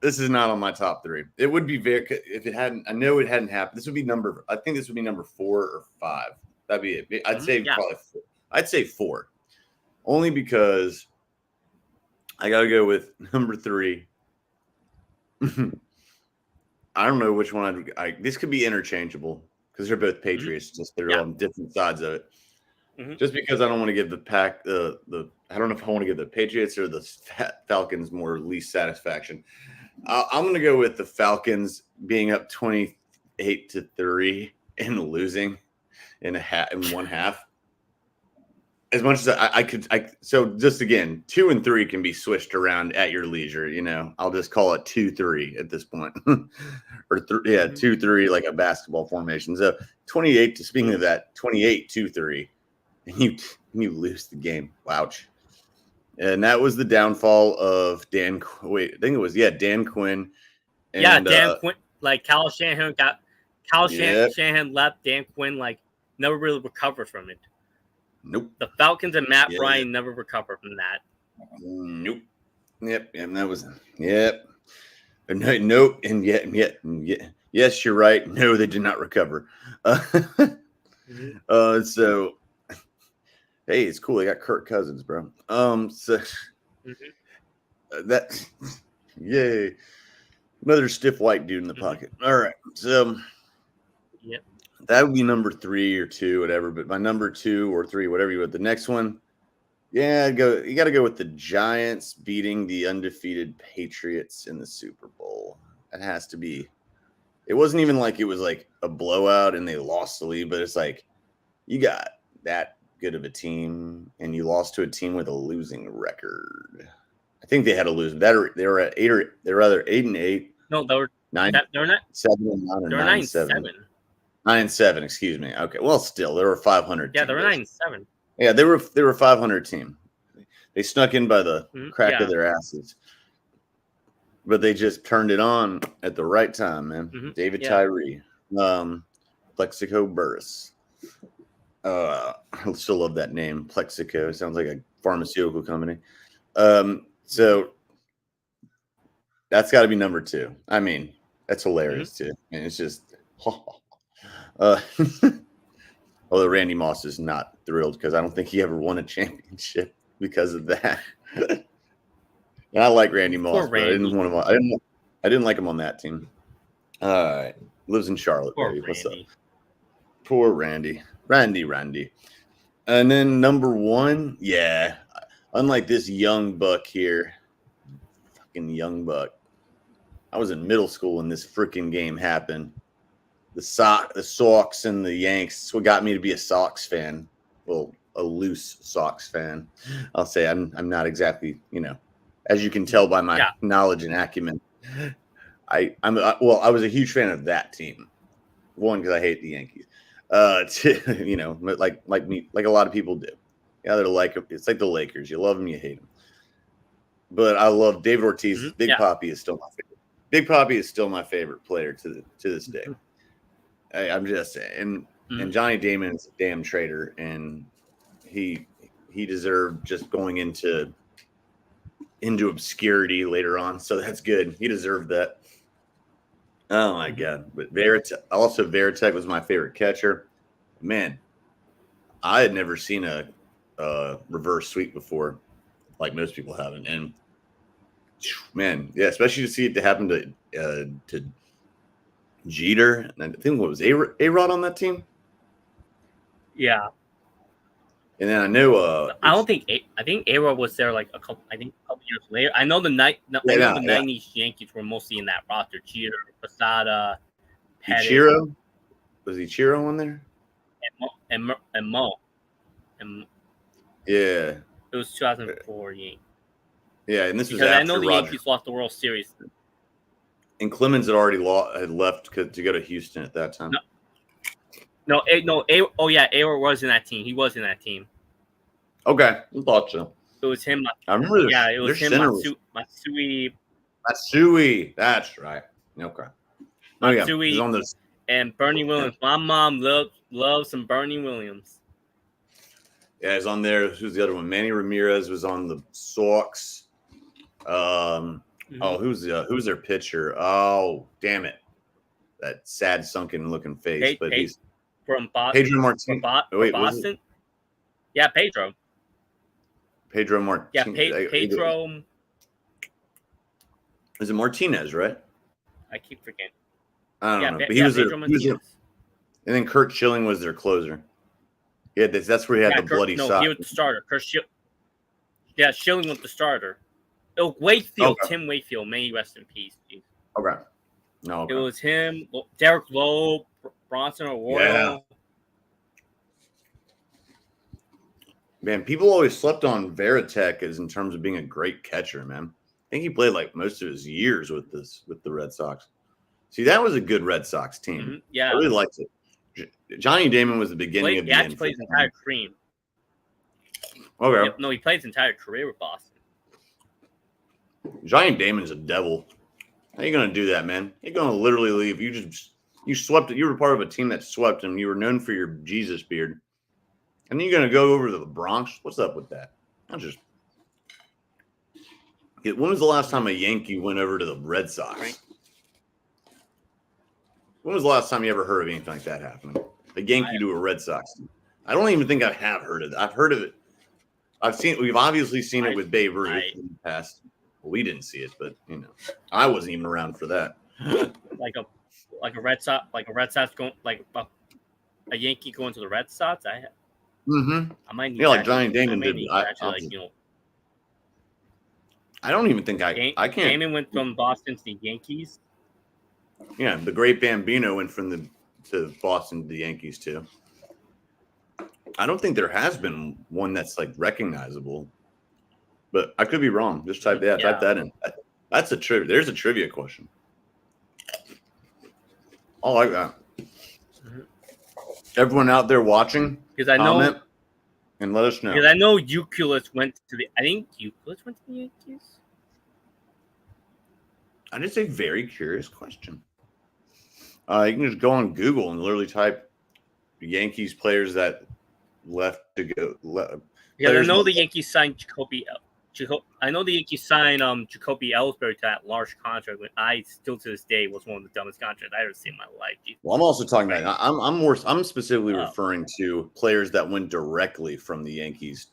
This is not on my top three. It would be very if it hadn't. I know it hadn't happened. This would be number. I think this would be number 4 or 5. That'd be it. I'd say probably 4. I'd say 4, only because. I got to go with number 3. I don't know which one this could be interchangeable because they're both Patriots. Mm-hmm. Just they're on different sides of it. Mm-hmm. Just because I don't want to give the pack I don't know if I want to give the Patriots or the Falcons more least satisfaction. I'm going to go with the Falcons being up 28-3 and losing in one half. As much as I could, so just again, 2 and 3 can be switched around at your leisure. You know, I'll just call it 2-3 at this point, or 2-3 like a basketball formation. So 28. Speaking of that, 28-3, and you lose the game. Ouch! And that was the downfall of Dan. Wait, I think it was Dan Quinn. And, Dan Quinn. Like Kyle Shanahan Shanahan left. Dan Quinn never really recovered from it. Nope. The Falcons and Matt Ryan never recovered from that. Nope. Yep. And that was no. And yet. Yes, you're right. No, they did not recover. So hey, it's cool. They got Kirk Cousins, bro. That yay. Another stiff white dude in the pocket. All right. So that would be number 3 or 2, whatever. But my number 2 or 3, whatever you want. The next one, you got to go with the Giants beating the undefeated Patriots in the Super Bowl. It has to be. It wasn't even like it was like a blowout and they lost the lead, but it's like you got that good of a team and you lost to a team with a losing record. I think they had a losing. They were at 8 or they were either 8-8. No, They're not. 7-9 or They're 9-7. 9-7. 9-7. Excuse me. Okay. Well, still, they were 500. Yeah, team, they're basically. 9-7. Yeah, they were a 500 team. They snuck in by the crack of their asses, but they just turned it on at the right time, man. David Tyree, Plexico Burris. I still love that name, Plexico. Sounds like a pharmaceutical company. So that's got to be number 2. I mean, that's hilarious too. And it's just, although Randy Moss is not thrilled because I don't think he ever won a championship because of that. And I like Randy Moss, but I didn't want him. I didn't like him on that team. All right, lives in Charlotte. Poor Baby. What's up? Randy. Poor Randy. Randy. And then number 1, yeah. Unlike this young buck here, fucking young buck. I was in middle school when this freaking game happened. The Sox and the Yanks. It's what got me to be a Sox fan. Well, a loose Sox fan. I'll say I'm not exactly, as you can tell by my knowledge and acumen. I was a huge fan of that team. 1, because I hate the Yankees. 2, like me, like a lot of people do. Yeah, they're like, it's like the Lakers. You love them, you hate them. But I love David Ortiz. Big Papi is still my favorite. Big Papi is still my favorite player to this day. I'm just saying. And Johnny Damon is a damn traitor, and he deserved just going into obscurity later on. So that's good. He deserved that. Oh my God. But Veritek was my favorite catcher. Man, I had never seen a reverse sweep before, like most people haven't. And man, yeah, especially to see it to happen to Jeter. And I think what was A-Rod on that team? Yeah. And then I know I think A-Rod was there like a couple years later. I know the 90s Yankees were mostly in that roster. Jeter, Posada, Ichiro. Was Ichiro on there? And Mo. And yeah. It was 2004 Yankees. Yeah, and this was because after I know the Roger. Yankees lost the World Series. And Clemens had already left to go to Houston at that time. A-Rod was in that team. He was in that team. Okay, I thought so. It was him. I remember. It was him. Matsui. Matsui. That's right. Okay. Matsui he's on this. And Bernie Williams. My mom loves some Bernie Williams. Yeah, he's on there. Who's the other one? Manny Ramirez was on the Sox. Oh, who's their pitcher? Oh, damn it! That sad, sunken-looking face. He's from Boston. Pedro Martinez. Boston. Yeah, Pedro. Pedro Martinez. Yeah, Pedro. Is it Martinez, right? I keep forgetting. I don't know. But he was there. And then Kurt Schilling was their closer. Yeah, that's where he had the bloody sock. No, he was the starter. Schilling was the starter. Oh, Wakefield. Okay. Tim Wakefield. May he rest in peace. Geez. Okay. No. Okay. It was him, Derek Lowe, Bronson O'Rourke. Yeah. Man, people always slept on Veritek as in terms of being a great catcher, man. I think he played like most of his years with the Red Sox. See, that was a good Red Sox team. Mm-hmm. Yeah. I really liked it. Johnny Damon was the beginning of the end. He played his entire career. Okay. No, he played his entire career with Boston. Johnny Damon's a devil. How you gonna do that, man? You're gonna literally leave. You swept it. You were part of a team that swept, and you were known for your Jesus beard. And then you're gonna go over to the Bronx. What's up with that? When was the last time a Yankee went over to the Red Sox? Right. When was the last time you ever heard of anything like that happening? A Yankee to a Red Sox team. I don't even think I have heard of it. I've heard of it. We've obviously seen it with Babe Ruth in the past. Well, we didn't see it, but I wasn't even around for that. like a Red Sox going a Yankee going to the Red Sox. I might need like Johnny Damon did. I don't even think I can't. Damon went from Boston to the Yankees. Yeah, the great Bambino went from to Boston to the Yankees too. I don't think there has been one that's like recognizable, but I could be wrong. Just type that in. That's a trivia. There's a trivia question. I like that. Mhm. Everyone out there watching, Because I comment know, and let us know. because I know Euclid went to the. I think Euclid went to the Yankees. And it's a very curious question. You can just go on Google and literally type Yankees players that left to go. Because I know the Yankees signed Jacoby. I know the Yankees signed Jacoby Ellsbury to that large contract. When I still to this day was one of the dumbest contracts I ever seen in my life. Well, I'm also talking about. I'm specifically referring to players that went directly from the Yankees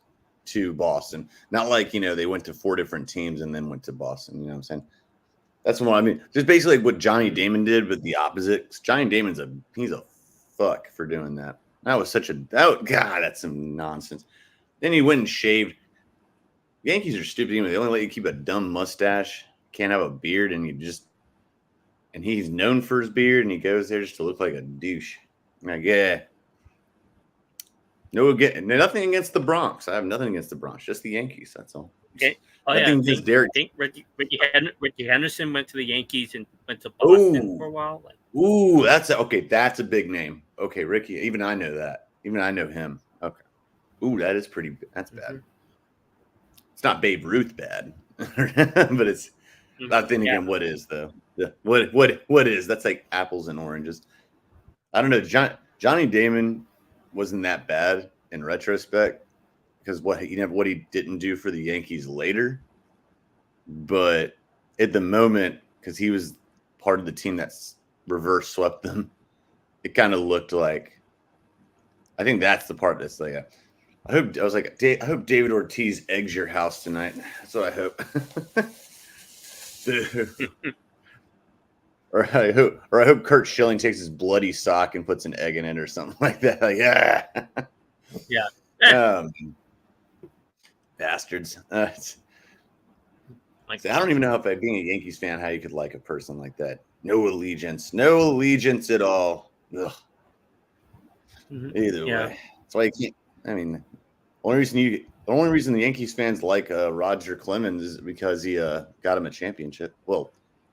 to Boston. Not like they went to 4 different teams and then went to Boston. You know what I'm saying? That's what I mean. Just basically what Johnny Damon did, but the opposite. Johnny Damon's he's a fuck for doing that. That was such a God. That's some nonsense. Then he went and shaved. Yankees are stupid. They only let you keep a dumb mustache. Can't have a beard, and he's known for his beard, and he goes there just to look like a douche. Like, yeah. Nothing against the Bronx. I have nothing against the Bronx. Just the Yankees. That's all. Okay. Oh I think Ricky Henderson went to the Yankees and went to Boston for a while. Ooh, that's a big name. Okay, Ricky. Even I know that. Even I know him. Okay. Ooh, that's bad. Mm-hmm. It's not Babe Ruth bad, but it's. Not then again, what is though? What is? That's like apples and oranges. I don't know. Johnny Damon wasn't that bad in retrospect because what he didn't do for the Yankees later, but at the moment because he was part of the team that's reverse swept them, it kind of looked like. I think that's the part that's like. I hope David Ortiz eggs your house tonight. That's what I hope. or I hope Kurt Schilling takes his bloody sock and puts an egg in it or something like that. Like, yeah. Bastards. I don't even know if being a Yankees fan, how you could like a person like that. No allegiance at all. Ugh. Mm-hmm. Either way, that's why you can't. I mean, the only reason the Yankees fans like Roger Clemens is because he got him a championship. Well,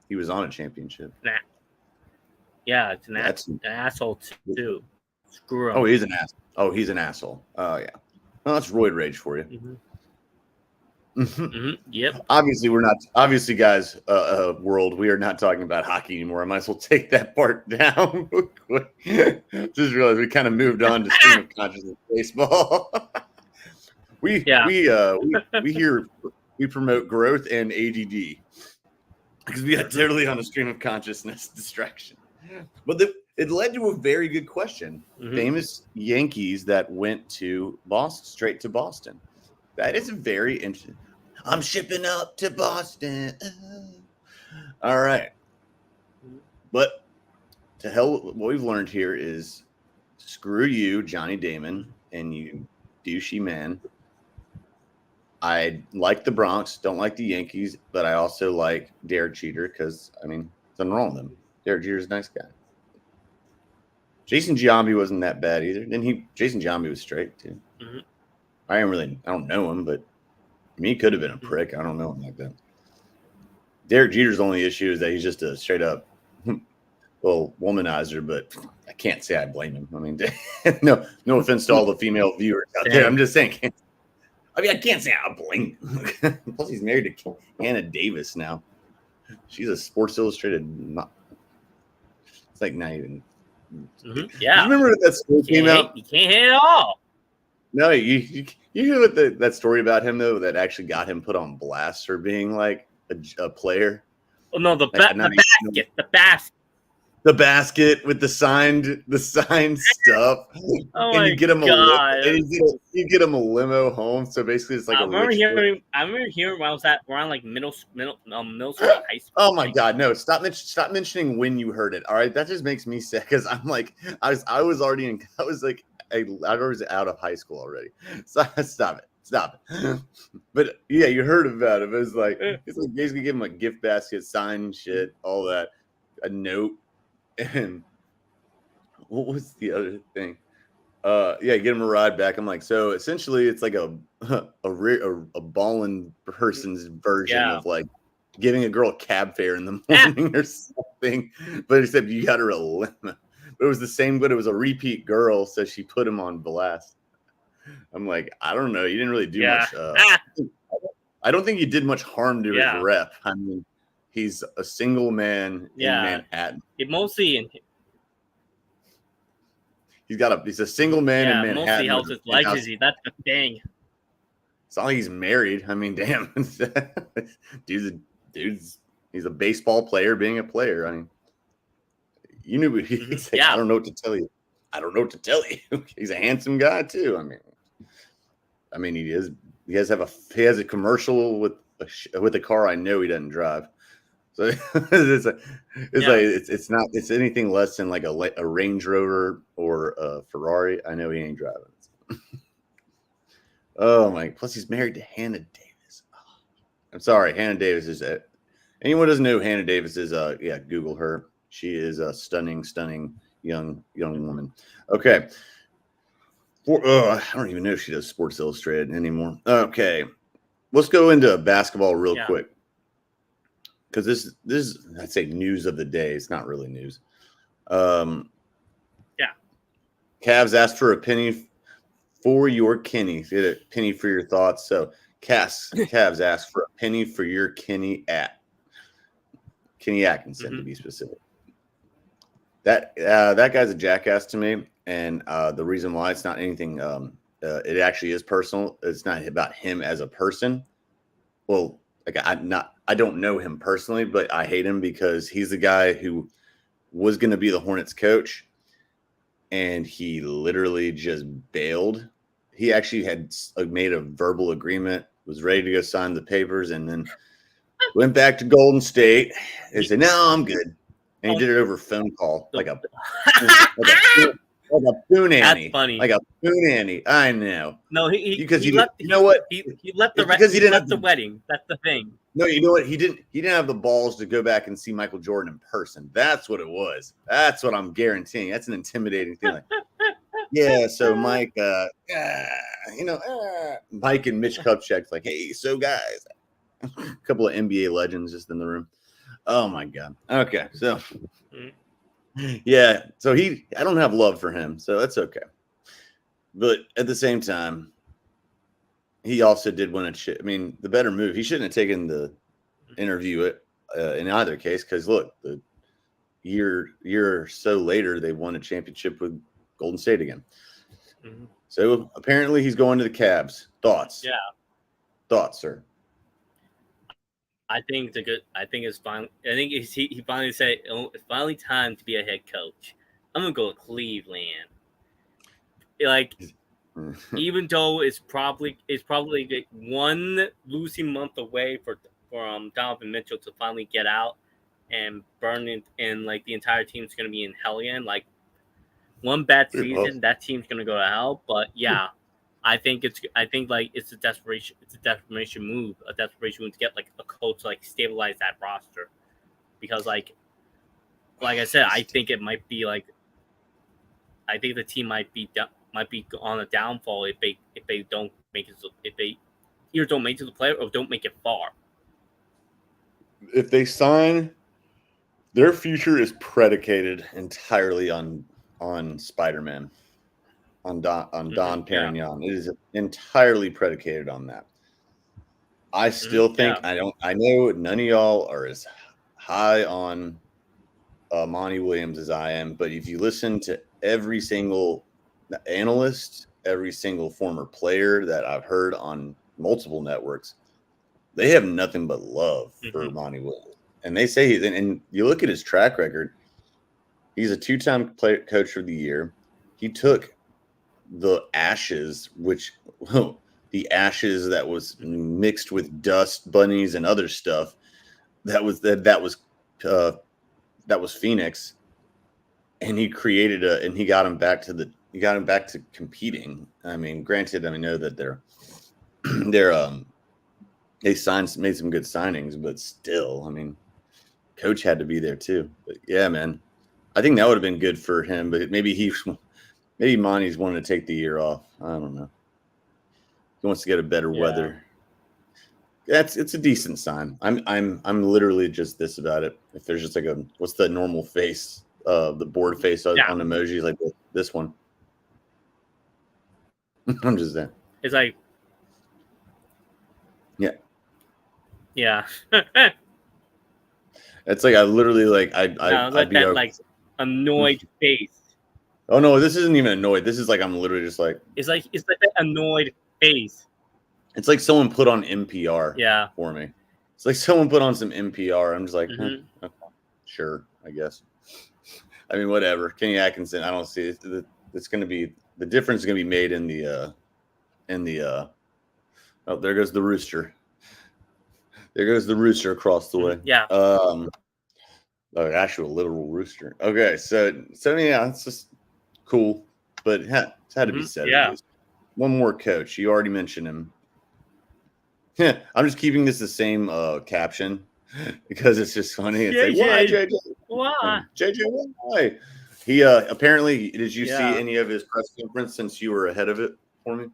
he was on a championship. Nah. Yeah, it's an asshole too. Screw him. Oh, he's an asshole. Oh, he's an asshole. Oh, yeah. Well, that's roid rage for you. Mm-hmm. Mm-hmm. Yep. Obviously, guys, world, we are not talking about hockey anymore. I might as well take that part down. Just realized we kind of moved on to stream of consciousness baseball. We promote growth and ADD because we are totally on a stream of consciousness distraction. But it led to a very good question. Mm-hmm. Famous Yankees that went to Boston, straight to Boston. That is a very interesting. I'm shipping up to Boston. All right. But to hell, what we've learned here is screw you, Johnny Damon, and you douchey man. I like the Bronx, don't like the Yankees, but I also like Derek Jeter because, nothing wrong with him. Derek Jeter's a nice guy. Jason Giambi wasn't that bad either. Jason Giambi was straight too. Mm-hmm. I don't know him, but he could have been a prick. I don't know him like that. Derek Jeter's only issue is that he's just a straight up womanizer, but I can't say I blame him. No offense to all the female viewers out there. I'm just saying. I can't say I blame him. Plus, he's married to Hannah Davis now. She's a Sports Illustrated. It's like not even. Mm-hmm. Yeah. You remember that story came out? You can't hit it all. No, you hear what that story about him though that actually got him put on blast for being like a player. Oh no, the basket. The basket with the signed stuff. Oh and my you get him God. you get him a limo home. So basically, it's like I remember hearing when I was around like middle school, high school. Oh my God, no! Stop mentioning when you heard it. All right, that just makes me sick because I'm like I was out of high school already. So stop it. But yeah, you heard about it. It's like basically give him a gift basket, signed shit, all that, a note, and what was the other thing? Get him a ride back. I'm like, so essentially, it's like a ballin' person's version of like giving a girl a cab fare in the morning or something. thing, but he said you got to remember. But it was the same, but it was a repeat girl, so she put him on blast. I'm like, I don't know. You didn't really do much. I don't think you did much harm to his rep. I mean, he's a single man in Manhattan. It mostly he's a single man in Manhattan. Mostly helps his legacy. That's the thing. It's not like he's married. I mean, damn, he's a baseball player being a player. I mean, you knew he'd say, I don't know what to tell you. I don't know what to tell you. He's a handsome guy too. I mean, he is. He has a commercial with a car I know he doesn't drive. So it's anything less than like a Range Rover or a Ferrari. I know he ain't driving. Oh my! Plus he's married to Hannah Davis. Oh, I'm sorry, Hannah Davis is it. Anyone who doesn't know who Hannah Davis is? Google her. She is a stunning young woman. Okay. I don't even know if she does Sports Illustrated anymore. Okay, let's go into basketball real quick because this is I'd say news of the day. It's not really news. Cavs asked for a penny for your Kenny. Get a penny for your thoughts. So Cavs asked for a penny for your Kenny Atkinson to be specific. That guy's a jackass to me. And the reason why it's not anything, it actually is personal. It's not about him as a person. Well, like I don't know him personally, but I hate him because he's the guy who was going to be the Hornets coach, and he literally just bailed. He actually had made a verbal agreement, was ready to go sign the papers, and then went back to Golden State. He said, "No, I'm good," and he did it over a phone call, like a Poon Annie. That's funny. Like a Poon Annie. I know. No, you know what? He left the because he didn't have the wedding. That's the thing. No, you know what? He didn't have the balls to go back and see Michael Jordan in person. That's what it was. That's what I'm guaranteeing. That's an intimidating thing. Like, yeah. So Mike, Mike and Mitch Kupchak's like, hey, so guys, a couple of NBA legends just in the room. Oh my God. Okay, so. Yeah, so I don't have love for him, so that's okay. But at the same time, he also did win a chip. I mean, the better move. He shouldn't have taken the interview in either case, because look, the year or so later, they won a championship with Golden State again. Mm-hmm. So apparently, he's going to the Cavs. Thoughts? Yeah. Thoughts, sir? I think it's fine. I think he finally said, oh, it's finally time to be a head coach. I'm gonna go to Cleveland. Like, even though it's probably like one losing month away for Donovan Mitchell to finally get out and burn it, and like the entire team's gonna be in hell again. Like, one bad season, that team's gonna go to hell. But yeah. I think it's a desperation move to get like a coach to like stabilize that roster, because like I said, I think it might be like, I think the team might be on a downfall if they don't make it, if they either don't make it to the playoff or don't make it far. If they sign, their future is predicated entirely on Spider-Man. On Don Perignon. Yeah. It is entirely predicated on that. I still think I know none of y'all are as high on Monty Williams as I am, but if you listen to every single analyst, every single former player that I've heard on multiple networks, they have nothing but love for Monty Williams. And they say and you look at his track record, he's a 2-time coach of the year. He took the ashes that was mixed with dust bunnies and other stuff that was Phoenix, and he created and he got him back to competing. I mean, granted, I know that they made some good signings, but still, I mean, coach had to be there too. But yeah, man, I think that would have been good for him, but maybe Monty's wanting to take the year off. I don't know. He wants to get a better weather. it's a decent sign. I'm literally just this about it. If there's just like what's the normal face, the board face on emojis like this one. I'm just saying. It's like, yeah. It's like I literally like I'd be that like annoyed face. Oh no, this isn't even annoyed. This is like I'm literally just like it's like that annoyed face. It's like someone put on NPR for me. It's like someone put on some NPR. I'm just like, okay, sure, I guess. I mean, whatever. Kenny Atkinson, I don't see it. It's going to be the difference is going to be made in the oh, there goes the rooster. There goes the rooster across the way. Yeah. Actual literal rooster. Okay, so yeah, it's just cool, but it's had to be said. Yeah. One more coach. You already mentioned him. Yeah, I'm just keeping this the same caption because it's just funny. It's like, why, JJ? Why? JJ, why? He apparently, did you see any of his press conference since you were ahead of it for me?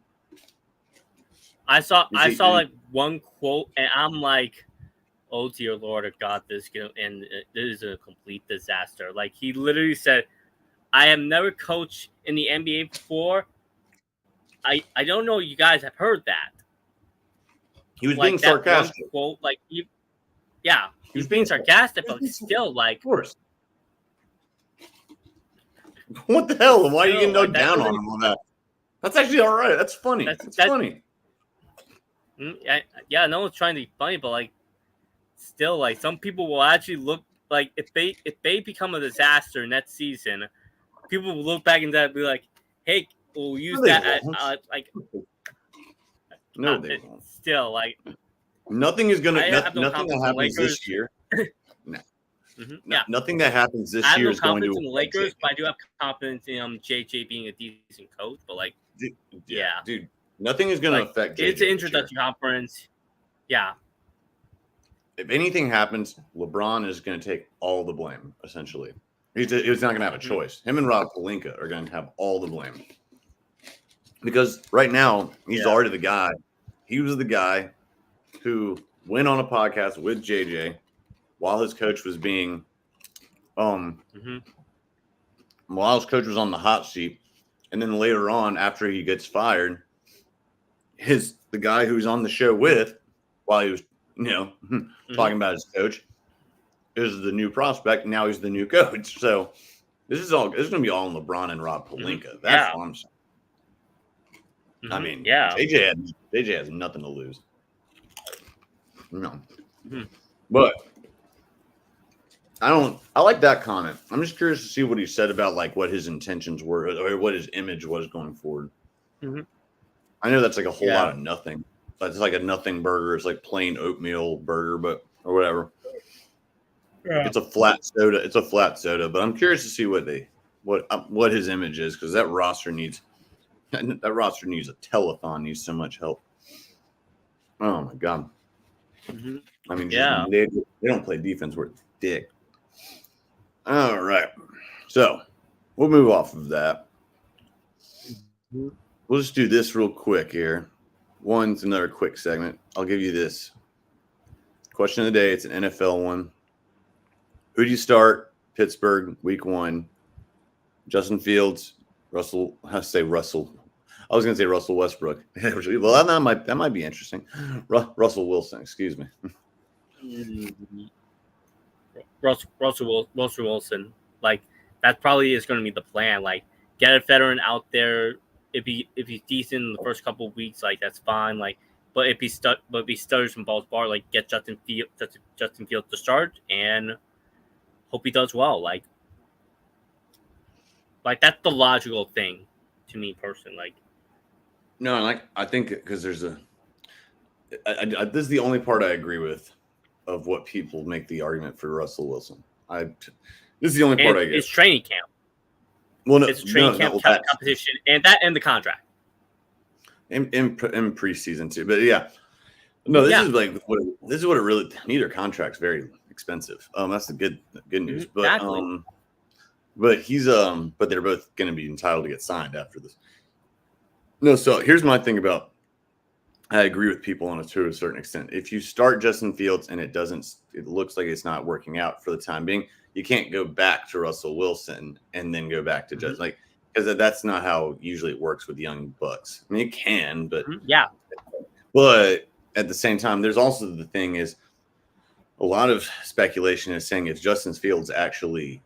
I saw like one quote, and I'm like, oh dear Lord of God, this is a complete disaster. Like, he literally said, I have never coached in the NBA before. I don't know if you guys have heard that. He was being sarcastic. Quote, like, he was being sarcastic, but still, like, of course. What the hell? Why are you getting down on him on that? That's actually all right. That's funny. That's funny. Yeah, no one's trying to be funny, but like, still, like, some people will actually look like if they become a disaster next season, people will look back and that and be like, hey, we'll use that like. No, they won't. Still, like, nothing is gonna. Nothing that happens this year. No. Nothing that happens this year is going to. I have no confidence in the Lakers, but I do have confidence in JJ being a decent coach. But like, dude, nothing is going to affect JJ. It's an introductory conference. Yeah. If anything happens, LeBron is going to take all the blame. Essentially, he's not going to have a choice. Him and Rob Pelinka are going to have all the blame because right now he's already the guy. He was the guy who went on a podcast with JJ while his coach was being, while his coach was on the hot seat, and then later on, after he gets fired, the guy who's on the show with, while he was, talking about his coach, is the new prospect. Now he's the new coach. So this is going to be all on LeBron and Rob Pelinka. That's what I'm saying. I mean, JJ has nothing to lose. No, but I like that comment. I'm just curious to see what he said about like what his intentions were or what his image was going forward. I know that's like a whole lot of nothing. It's like a nothing burger. It's like plain oatmeal burger, or whatever. Yeah. It's a flat soda. But I'm curious to see what his image is because that roster needs a telethon. Needs so much help. Oh my god. I mean, they don't play defense worth dick. All right, so we'll move off of that. We'll just do this real quick here. One's another quick segment. I'll give you this question of the day. It's an NFL one. Who do you start? Pittsburgh, week 1. Justin Fields, Russell. I was going to say Russell Westbrook. Well, that might be interesting. Russell Wilson, excuse me. Russell Wilson. Like, that probably is going to be the plan. Like, get a veteran out there. If he's decent in the first couple of weeks, like, that's fine. Like, but if he stutters from balls bar, like, get Justin Fields to start and hope he does well. Like that's the logical thing to me personally. Like, no, like I think because there's this is the only part I agree with of what people make the argument for Russell Wilson. This is the only part I get. It's training camp. Well, no, it's a training camp competition, and the contract in preseason too. But this is what it really. Neither contract's very expensive. That's the good news. But exactly. But they're both going to be entitled to get signed after this. No, so here's my thing about I agree with people on it to a certain extent. If you start Justin Fields and it looks like it's not working out for the time being, you can't go back to Russell Wilson and then go back to Justin, like, because that's not how usually it works with young bucks. I mean, it can, but at the same time, there's also the thing is a lot of speculation is saying if Justin Fields actually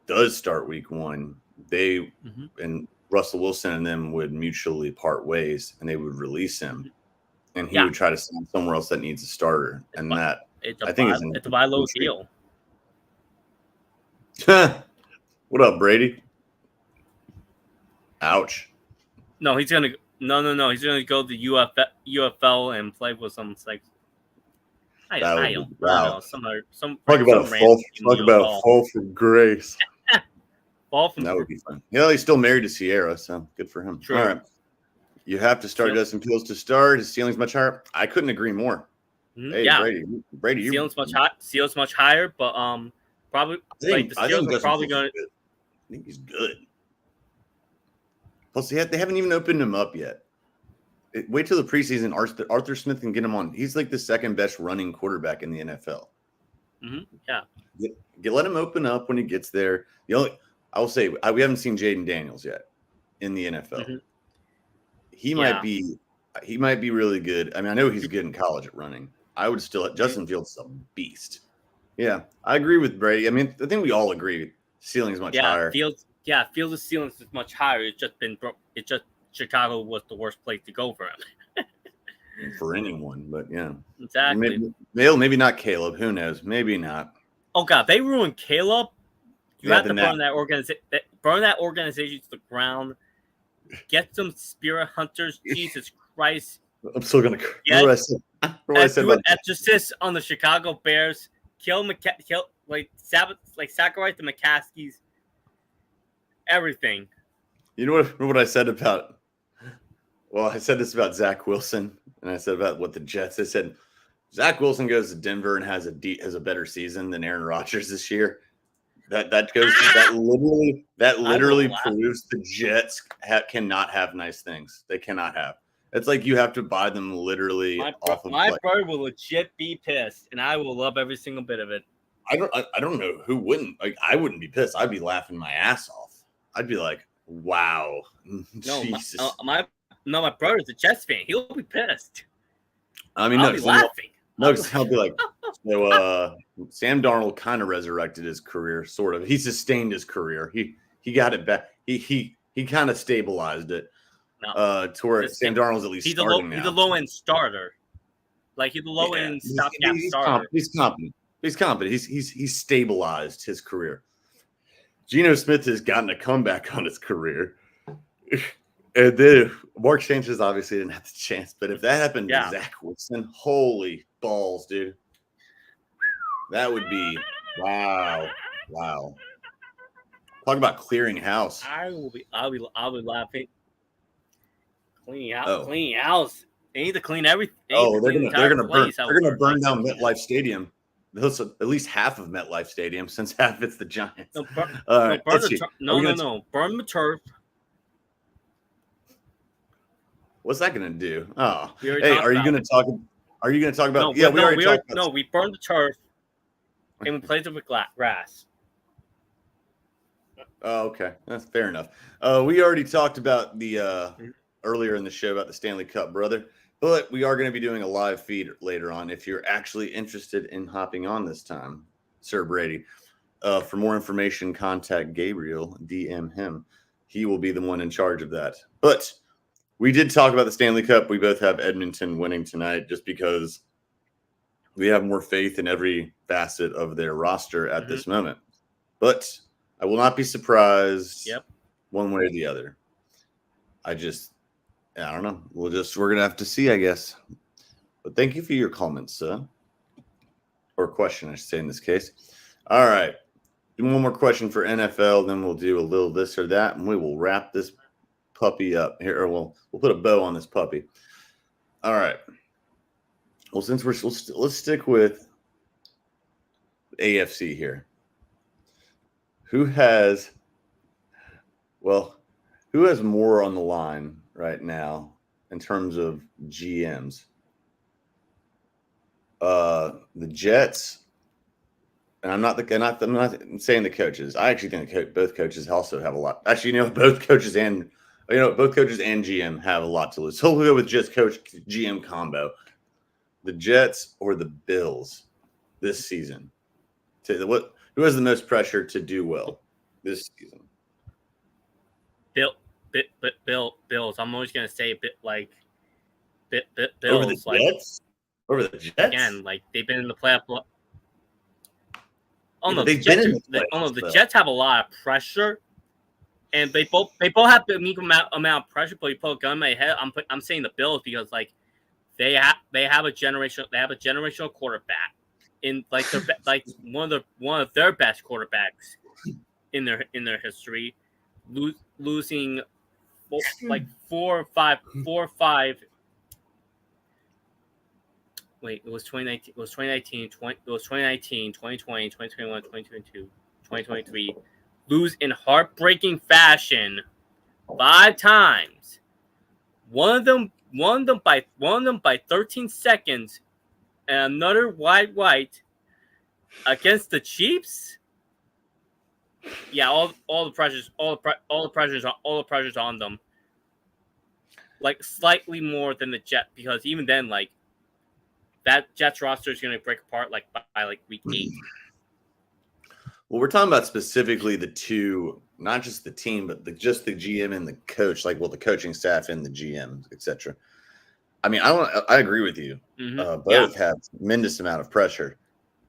does start week 1, they and Russell Wilson and them would mutually part ways and they would release him. And he would try to sign somewhere else that needs a starter. And that, I think, it's a buy low deal. What up, Brady? Ouch. No, he's going to – no. He's going to go to UFL and play with some – like, I don't know. Talk about a fall from grace. That would be fun. Yeah, he's still married to Sierra, so good for him. True. All right. You have to start Justin Fields to start. His ceiling's much higher. I couldn't agree more. Hey, Brady, ceiling's much higher, but probably the Steelers are probably going to. I think he's good. Plus, they haven't even opened him up yet. Wait till the preseason. Arthur Smith can get him on. He's like the second best running quarterback in the NFL. Let him open up when he gets there. I will say we haven't seen Jaden Daniels yet in the NFL. He might be really good. I mean, I know he's good in college at running. I would still Justin Fields is a beast. Yeah, I agree with Brady. I mean, I think we all agree ceiling is much higher. Fields' ceiling is much higher. It's just Chicago was the worst place to go for him. For anyone, but yeah, exactly. Maybe not Caleb. Who knows? Maybe not. Oh God, they ruined Caleb. You have to burn that organization to the ground. Get some spirit hunters. Jesus Christ! I'm still gonna. What I said do an exorcist on the Chicago Bears. Kill sacrifice the McCaskies. Everything. You know what I said about? Well, I said this about Zach Wilson, and I said about what the Jets. I said Zach Wilson goes to Denver and has a better season than Aaron Rodgers this year. That literally proves the Jets cannot have nice things. They cannot have. It's like you have to buy them literally. My brother will legit be pissed, and I will love every single bit of it. I don't know who wouldn't. Like, I wouldn't be pissed. I'd be laughing my ass off. I'd be like, wow, Jesus. My brother's a Jets fan. He'll be pissed. I mean, I'll be laughing. I'll be like, so Sam Darnold kind of resurrected his career, sort of. He sustained his career. He got it back. He kind of stabilized it. To where Sam Darnold's at least starting now. He's a low-end starter. Like, he's a low-end stopgap starter. He's competent. He's stabilized his career. Geno Smith has gotten a comeback on his career. And then Mark Sanchez obviously didn't have the chance. But if that happened to Zach Wilson, holy balls, dude. That would be wow. Talk about clearing house. I'll be laughing. Clean house. They need to clean everything. They're gonna burn down MetLife Stadium. At least half of MetLife Stadium, since half it's the Giants. Burn the turf. What's that gonna do? Oh, hey, are you gonna talk about? We burned the turf and we played it with grass. Oh, okay, that's fair enough. We already talked about the earlier in the show about the Stanley Cup, brother. But we are going to be doing a live feed later on if you're actually interested in hopping on this time, Sir Brady. For more information, contact Gabriel, DM him. He will be the one in charge of that. But we did talk about the Stanley Cup. We both have Edmonton winning tonight just because we have more faith in every facet of their roster at this moment. But I will not be surprised one way or the other. I don't know. We're going to have to see, I guess. But thank you for your comments, sir. Or question, I should say, in this case. All right. One more question for NFL, then we'll do a little this or that, and we will wrap this puppy up here. Or we'll put a bow on this puppy. All right. Well, since let's stick with AFC here. Who has more on the line right now in terms of GMs. The Jets, and I'm not saying the coaches. I actually think both coaches also have a lot. Actually, both coaches and GM have a lot to lose. So we'll go with just coach GM combo. The Jets or the Bills this season? Who has the most pressure to do well this season? Bills. I'm always gonna say Bills. Over the Jets? Over the Jets? Again, like they've been in the playoff. The Jets have a lot of pressure, and they both have the equal amount of pressure. But you put a gun in my head. I'm saying the Bills because like they have a generational quarterback in like their like one of their best quarterbacks in their history, losing like four or five. Wait, it was 2019. It was 2019. It was 2019, 2020, 2021, 2022, 2023. Lose in heartbreaking fashion 5 times. One of them by 13 seconds, and another white against the Chiefs. Yeah, all the pressures on them. Like slightly more than the Jets, because even then, like that Jets roster is going to break apart like by like week 8. Well, we're talking about specifically the two, not just the team, but just the GM and the coach, like the coaching staff and the GM, etc. I mean, I agree with you. Mm-hmm. Both have tremendous amount of pressure,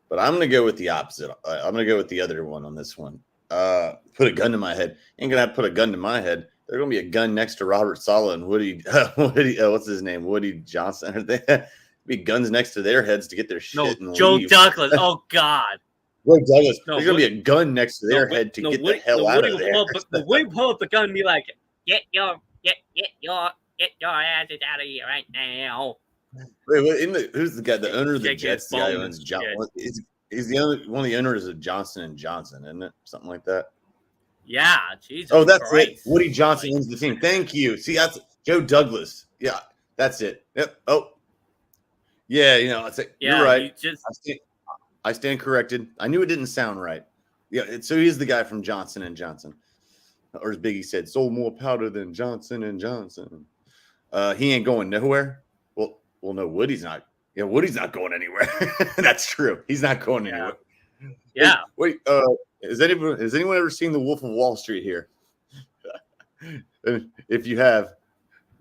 but I'm going to go with the opposite. I'm going to go with the other one on this one. Put a gun to my head. Ain't going to put a gun to my head. There's going to be a gun next to Robert Saleh and Woody. What's his name? Woody Johnson. Are they? Be guns next to their heads to get their shit and Joe leave. Douglas. Oh God. Joe Douglas. There's gonna be a gun next to their head to get the hell out of there. Woody pull up the gun and be like, get your asses out of here right now. Wait, who's the guy? The owner of the Jets, the guy who owns Johnson. He's the only one of the owners of Johnson & Johnson, isn't it? Something like that. Yeah, Jesus. Oh, that's Christ. it. Woody Johnson owns the team. Thank you. See, that's Joe Douglas. Yeah, that's it. Yep. Oh. Yeah, you're right. I stand corrected. I knew it didn't sound right. Yeah, so he's the guy from Johnson & Johnson. Or as Biggie said, sold more powder than Johnson & Johnson. He ain't going nowhere. Well, no, Woody's not. Yeah, Woody's not going anywhere. That's true. He's not going anywhere. Yeah. Wait, has anyone ever seen The Wolf of Wall Street here? If you have,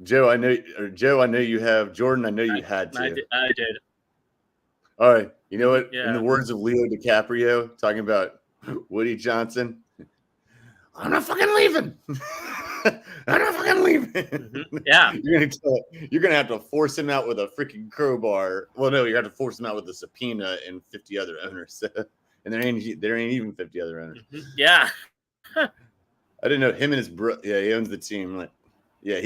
Joe, I know you have. Jordan, I know you had to. I did. All right. You know what? Yeah. In the words of Leo DiCaprio, talking about Woody Johnson, I'm not fucking leaving. I'm not fucking leaving. Mm-hmm. Yeah. You're gonna have to force him out with a freaking crowbar. Well, no, you have to force him out with a subpoena and 50 other owners. And there ain't even 50 other owners. Mm-hmm. Yeah. I didn't know him and his bro. Yeah, he owns the team. Like, yeah,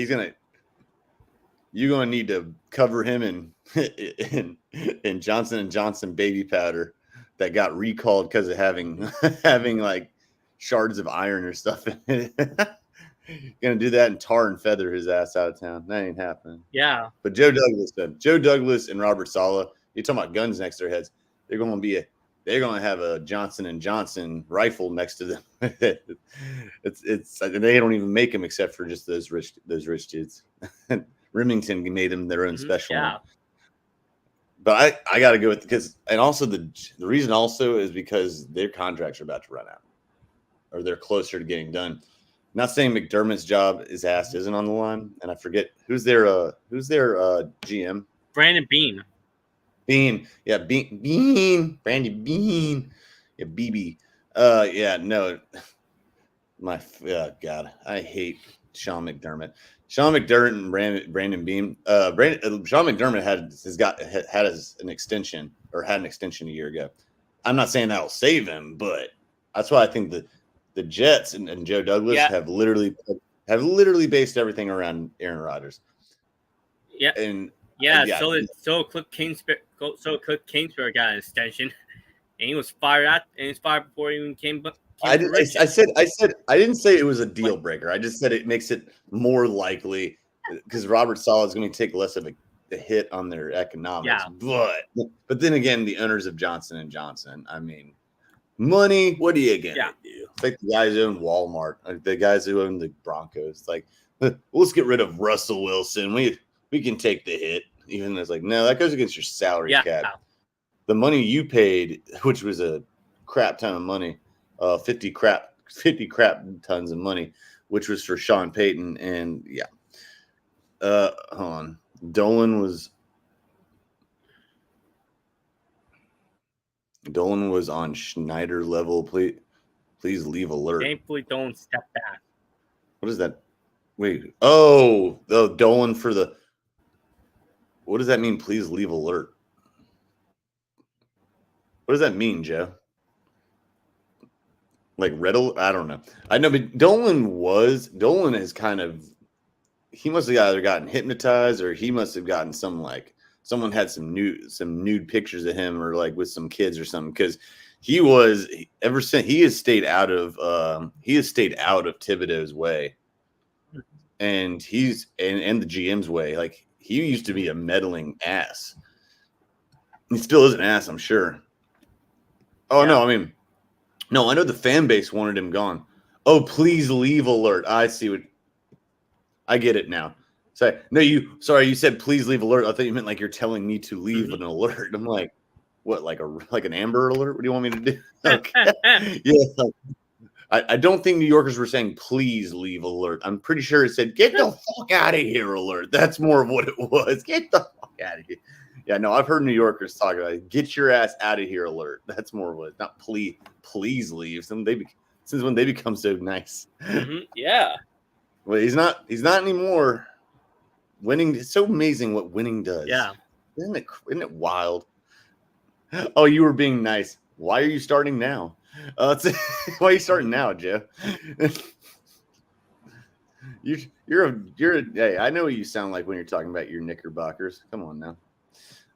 you're gonna need to cover him in Johnson & Johnson baby powder that got recalled because of having like shards of iron or stuff in it. Gonna do that and tar and feather his ass out of town. That ain't happening. Yeah. But Joe Douglas and Robert Saleh, you're talking about guns next to their heads. They're gonna have a Johnson & Johnson rifle next to them. it's they don't even make them except for just those rich dudes. Remington made them their own special one. But I got to go with and also the reason also is because their contracts are about to run out, or they're closer to getting done. Not saying McDermott's job isn't on the line, and I forget who's their GM. Brandon Bean. Yeah, Bean, Brandy Bean, yeah, BB. No, God, I hate Sean McDermott. Sean McDermott and Brandon Beam. Sean McDermott had an extension a year ago. I'm not saying that'll save him, but that's why I think the Jets and Joe Douglas have literally based everything around Aaron Rodgers. Yeah, and so Cliff Kingsbury got an extension, and he was fired before he even came. I said I didn't say it was a deal breaker. I just said it makes it more likely because Robert Sala is going to take less of a hit on their economics. But then again, the owners of Johnson and Johnson, I mean, money. What are you gonna do? It's like the guys who own Walmart, like the guys who own the Broncos. It's like, let's get rid of Russell Wilson. We can take the hit, even though it's like, no, that goes against your salary cap. The money you paid, which was a crap ton of money, 50 crap tons of money, which was for Sean Payton. And hold on. Dolan was on Schneider level. Please leave alert. Thankfully, Dolan step back. What is that? Wait. Oh, the Dolan for the. What does that mean? Please leave alert. What does that mean, Joe? Like red alert? I don't know. I know, but Dolan is kind of. He must have either gotten hypnotized or he must have gotten someone had some nude pictures of him or like with some kids or something, because he was ever since he has stayed out of Thibodeau's way, and and the GM's way. Like, he used to be a meddling ass. He still is an ass, I'm sure. Oh no, I mean, no, I know the fan base wanted him gone. Oh, please leave alert. I see what. I get it now. Sorry, you said please leave alert. I thought you meant like you're telling me to leave an alert. I'm like, what, like an Amber alert? What do you want me to do? Okay. Yeah. I don't think New Yorkers were saying please leave alert. I'm pretty sure it said get the fuck out of here alert. That's more of what it was. Get the fuck out of here. Yeah, no, I've heard New Yorkers talk about it. Get your ass out of here alert. That's more of what it's not please leave. Since when they become so nice. Yeah. Well, he's not anymore. Winning, it's so amazing what winning does. Yeah. Isn't it wild? Oh, you were being nice. Why are you starting now? Why are you starting now, Joe? Hey, I know what you sound like when you're talking about your Knickerbockers. Come on now.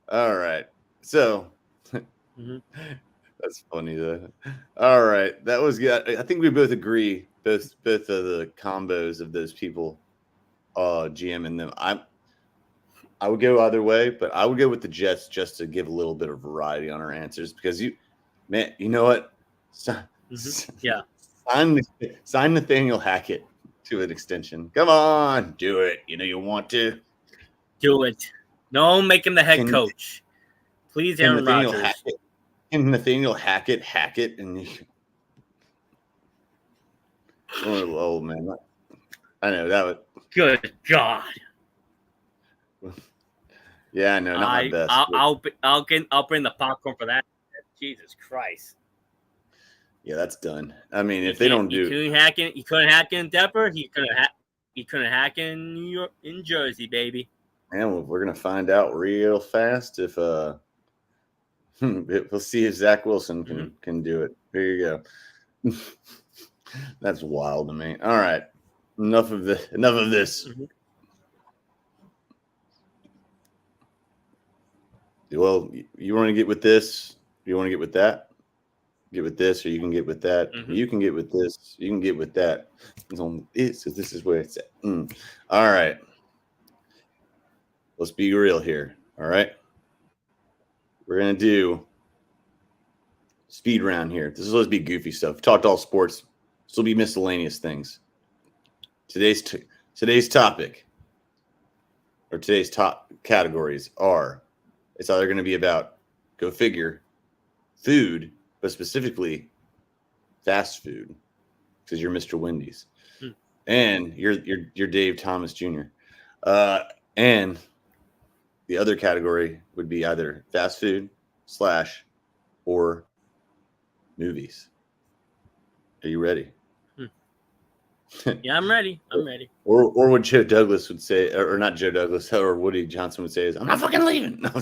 All right. So that's funny though. All right. That was good. I think we both agree, both of the combos of those people, GM and them. I would go either way, but I would go with the Jets just to give a little bit of variety on our answers, because you know what? Sign Nathaniel Hackett to an extension. Come on, do it. You know you want to. Do it. No, make him the head coach. Please, Aaron Rodgers. Nathaniel Hackett hack it, and oh man, I know that would. Good God. Yeah, I know, not my best. I'll bring the popcorn for that. Jesus Christ. Yeah, that's done. I mean, if they don't do, you couldn't hack in Denver. He couldn't hack in New York, in Jersey, baby. And we're gonna find out real fast if we'll see if Zach Wilson can do it. Here you go. That's wild to me. All right, enough of this. Well, you want to get with this? You want to get with that? Get with this, or you can get with that. You can get with this. You can get with that. So this is where it's at. All right. Let's be real here. All right. We're going to do speed round here. This is supposed to be goofy stuff. Talked all sports. This will be miscellaneous things. Today's topic, or today's top categories are, it's either going to be about, go figure, food, but specifically fast food, because you're Mr. Wendy's, and you're Dave Thomas Jr. And the other category would be either fast food / or movies. Are you ready? Yeah, I'm ready. Or what Joe Douglas would say, or not Joe Douglas, or Woody Johnson would say is, I'm not fucking leaving. No, I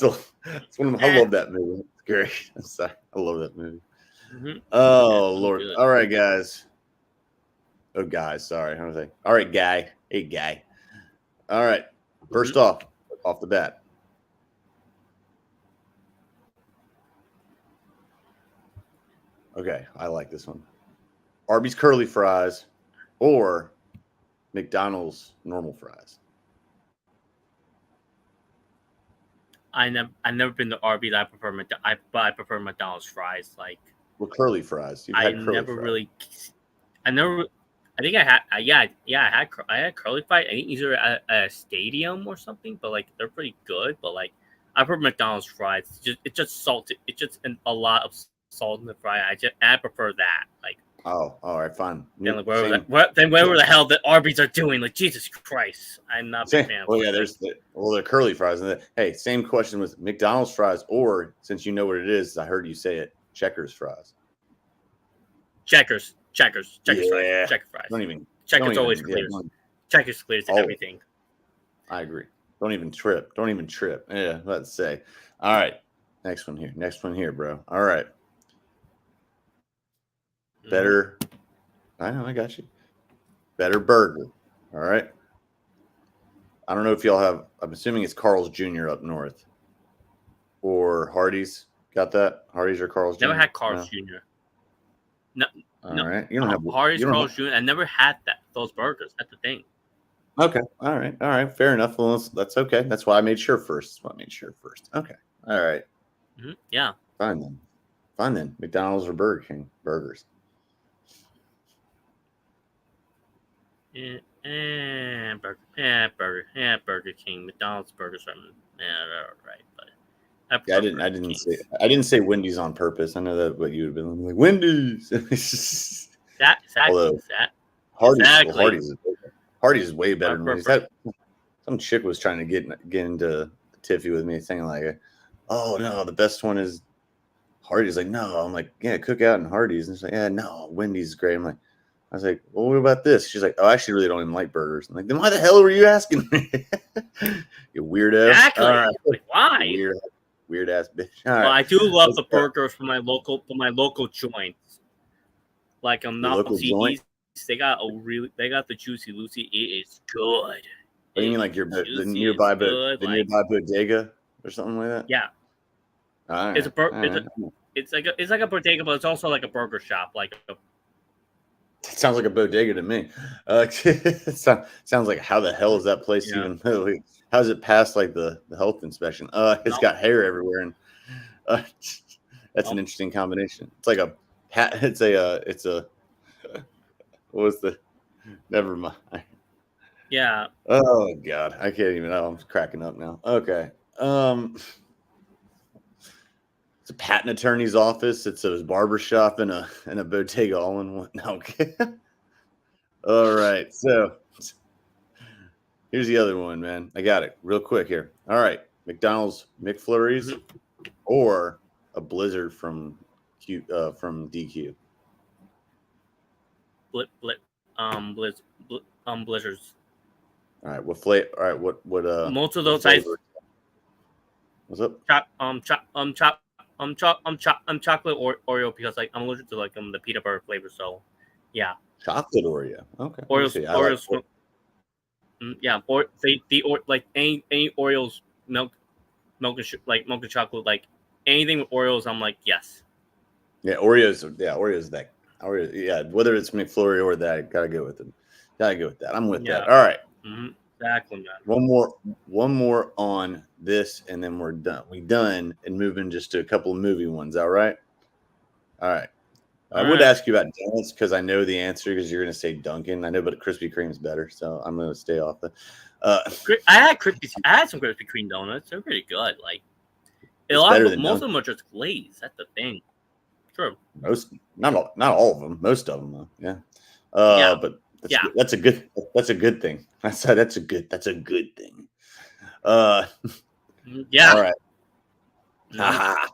love that movie. It's great. I'm sorry. I love that movie. Oh, Lord. Good. All right, guys. Oh, guys. Sorry. How was I? All right, guy. Hey, guy. All right. First off the bat. Okay. I like this one. Arby's curly fries or McDonald's normal fries? I've never been to Arby's. I prefer McDonald's fries. Like Well, curly fries. You've I had curly never fries. really, I never. I think I had. I had curly fries. I think either at a stadium or something. But like they're pretty good. But like I prefer McDonald's fries. It's just salted. It's just a lot of salt in the fry. I prefer that. Like. Oh, all right, fine. Then like whatever the hell the Arby's are doing, like Jesus Christ, I'm not a big fan. Well, yeah, they're curly fries. And hey, same question with McDonald's fries, or since you know what it is, I heard you say it, Checkers fries. Checkers Yeah. fries, Checker fries. Checkers always clears. Checkers clears everything. I agree. Don't even trip. Yeah, let's say. All right, next one here, bro. All right. Better. I know, I got you. Better burger. All right. I don't know if y'all have. I'm assuming it's Carl's Jr. up north, or Hardee's. Got that? Hardee's or Carl's Jr. Never had Carl's Jr. No. All right. You don't have Hardee's, Carl's Jr. I never had those burgers. That's the thing. Okay. All right. Fair enough. Well, that's okay. That's why I made sure first. Okay. All right. Mm-hmm. Yeah. Fine then. McDonald's or Burger King burgers. Burger King, McDonald's burgers are right, but I didn't say Wendy's on purpose. I know that what you would have been like Wendy's. Hardee's is way better than Wendy's. Some chick was trying to get into tiffy with me, saying like, "Oh no, the best one is Hardee's." Like, no, I'm like, yeah, Cookout and Hardee's, and she's like, yeah, no, Wendy's is great. I'm like. I was like, well, what about this? She's like, oh, I actually really don't even like burgers. I'm like, then why the hell were you asking me? You weirdo. Exactly. Right. Like, why? Weird ass bitch. Well, I do love the burgers from my local joints. Like not joint? They got the Juicy Lucy. It is good. What do you mean, like the nearby bodega or something like that? Yeah. All right. It's like a bodega, but it's also like a burger shop, like a. It sounds like a bodega to me. Sounds like how the hell is that place even? How does it pass like the health inspection? It's got hair everywhere, and that's an interesting combination. It's like a hat. It's a. What was the? Never mind. Yeah. Oh God, I can't even. I'm cracking up now. Okay. It's a patent attorney's office. It's a barber shop and a bodega all in one. No, okay. All right. So here's the other one, man. I got it real quick here. All right. McDonald's McFlurries or a Blizzard from DQ. Blizzards. All right. What flavor? All right. What most of those types. What's up? Chocolate Oreo because like I'm allergic to like the peanut butter flavor. So, yeah. Chocolate Oreo. Okay. Oreos. Yeah. Or like any Oreos milk and chocolate, like anything with Oreos. I'm like yes. Yeah, Oreos. Yeah, Oreos. Yeah, whether it's McFlurry or that, gotta go with it. Gotta go with that. I'm with that. All right. Mm-hmm. Exactly, man. One more on this, and then we're done. We done and moving just to a couple of movie ones. All right. I would ask you about donuts because I know the answer because you're going to say Dunkin'. I know, but Krispy Kreme is better, so I'm going to stay off the. I had some Krispy Kreme donuts. They're pretty good. Like most of them are just glazed. That's the thing. True. Not all of them. Most of them, though. Yeah. But. That's a good thing. That's a good thing. Yeah. All right. Mm-hmm.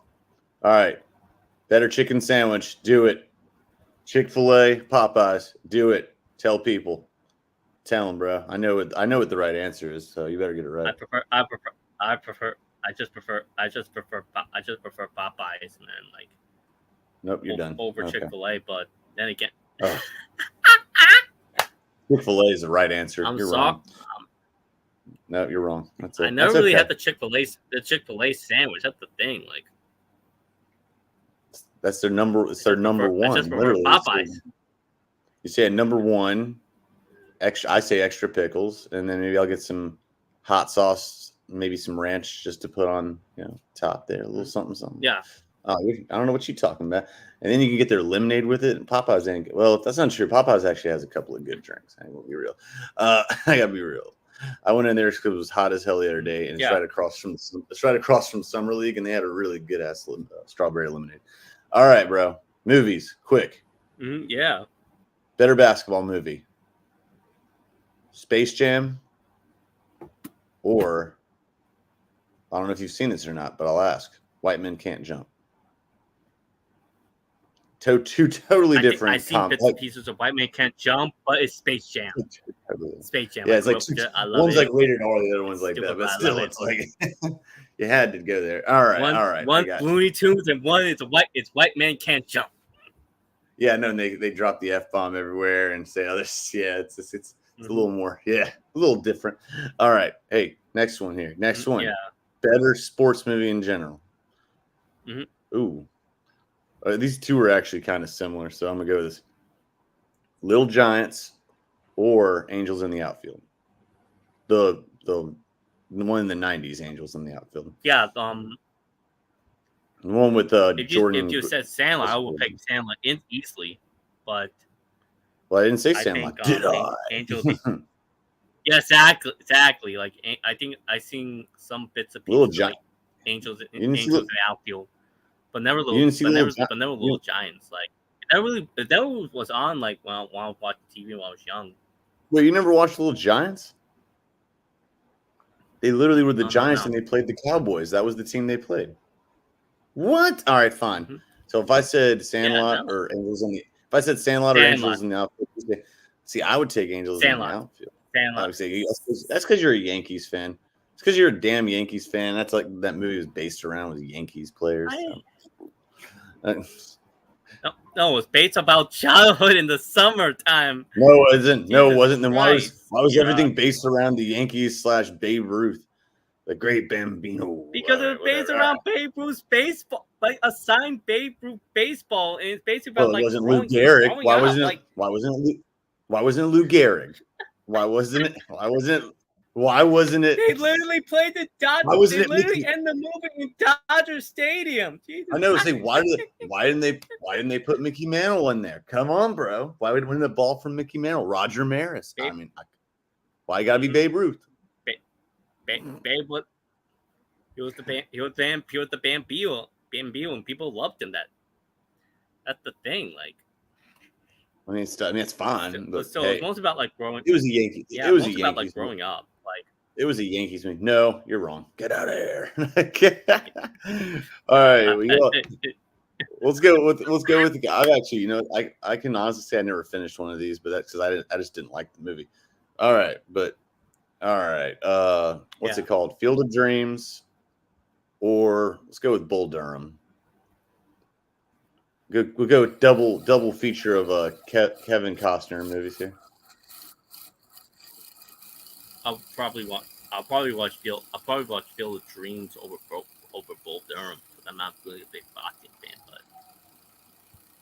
All right. Better chicken sandwich. Do it. Chick-fil-A, Popeyes. Do it. Tell people. Tell them, bro. I know what the right answer is, so you better get it right. I just prefer Popeyes, man. Like. Nope, you're done. Over Chick-fil-A, but then again. Chick-fil-A is the right answer. You're wrong. No, you're wrong. That's it. I never really had the Chick-fil-A sandwich. That's the thing. Like that's their number. It's their number one. I just prefer Popeyes. You say number one. extra. I say extra pickles, and then maybe I'll get some hot sauce, maybe some ranch, just to put on, top there, a little something, something. Yeah. I don't know what you're talking about. And then you can get their lemonade with it. And Popeyes ain't. Well, if that's not true, Popeyes actually has a couple of good drinks. I will be real. I gotta be real. I went in there because it was hot as hell the other day, and it's right across from Summer League, and they had a really good ass strawberry lemonade. All right, bro. Movies, quick. Yeah. Better basketball movie: Space Jam, or I don't know if you've seen this or not, but I'll ask: White Men Can't Jump. Two totally different. I've seen bits and pieces of White Men Can't Jump, but it's Space Jam. Space Jam. Yeah, it's like I love one's it. like rated R, the other one's like that. But still, it's like you had to go there. All right. One Looney Tunes and one is White Men Can't Jump. Yeah, no, and they drop the F-bomb everywhere and say others. Yeah, it's a little more. Yeah, a little different. All right. Hey, next one here. Next one. Yeah. Better sports movie in general. Ooh. These two are actually kind of similar, so I'm gonna go with this: Little Giants or Angels in the Outfield. The one in the '90s, Angels in the Outfield. Yeah. The one with Jordan. If you said Sandler, I would pick Sandler easily, but well, I didn't say Sandler. Did I? Angels. Yeah, exactly. Like I think I seen some bits of pieces like Angels in the Outfield. But never Little Giants. Like that was on like when I watched TV when I was young. Wait, you never watched Little Giants? They literally were the Giants and they played the Cowboys. That was the team they played. What? All right, fine. So if I said Sandlot or Angels in the, if I said Sandlot or Angels in the Outfield, see, I would take Angels in the Outfield. Sandlot. I would say that's because you're a Yankees fan. It's because you're a damn Yankees fan. That's like that movie was based around with Yankees players. No, it's based about childhood in the summertime. No, it wasn't. No, it wasn't. Then why was everything based around the Yankees / Babe Ruth, the great Bambino? Because it's based around Babe Ruth's baseball, like a signed Babe Ruth baseball, and it's basically about it wasn't Lou Gehrig. Why wasn't it? Why wasn't it Lou Gehrig? Why wasn't it? They literally played the Dodgers. They literally end the movie in Dodger Stadium. Jesus. I know. Say why didn't they put Mickey Mantle in there? Come on, bro. Why would win the ball from Mickey Mantle? Roger Maris. I mean, why gotta be Babe Ruth? Babe, he was the Bambino, and people loved him. That's the thing. Like, I mean, it's fine. But so it's mostly about like growing. It was a Yankees. Yeah, it was a Yankees about like growing up. Like, it was a Yankees movie. No, you're wrong. Get out of here. All right, we go. Let's go with the guy. I've actually, I can honestly say I never finished one of these, but that's because I just didn't like the movie. All right. What's it called? Field of Dreams, or let's go with Bull Durham. We'll go with double feature of Kevin Costner movies here. I'll probably watch Field of Dreams over Bull Durham, because I'm not really a big boxing fan. But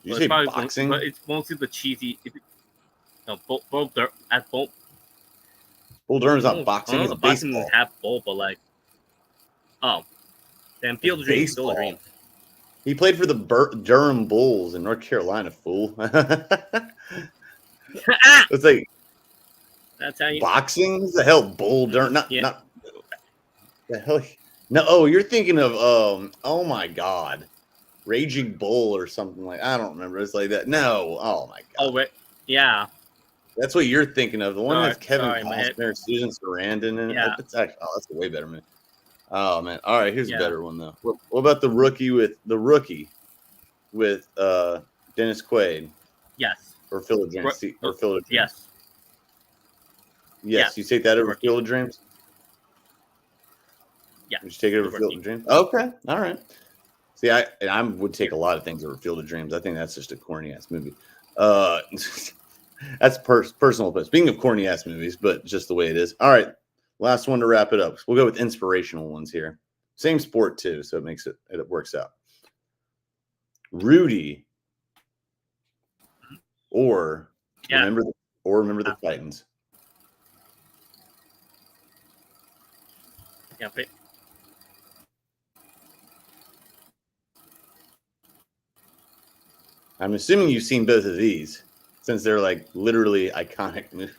you say boxing? But it's mostly the cheesy. Bull Durham's not boxing. It's boxing baseball. Have bull, but like, then Field of Dreams. Field of Dreams. He played for the Durham Bulls in North Carolina, fool. It's like that's how you boxing. What the hell, Bull Durham? Not the hell. No, oh, you're thinking of oh my God, Raging Bull or something like. I don't remember. It's like that. No, oh my God. Oh wait, yeah. That's what you're thinking of. The one that's Kevin Costner, Susan Sarandon, and that's actually that's a way better movie. Oh man! All right, here's a better one though. What about the rookie with Dennis Quaid? Yes. Or Field of Dreams? Yes. Yes, you take that over Field of Dreams? Yeah. Would you take it over Field of Dreams? Okay, all right. See, I would take a lot of things over Field of Dreams. I think that's just a corny ass movie. That's personal. But speaking of corny ass movies, but just the way it is. All right. Last one to wrap it up. We'll go with inspirational ones here. Same sport too, so it works out. Rudy or remember the Titans. Yeah, I'm assuming you've seen both of these since they're like literally iconic movies.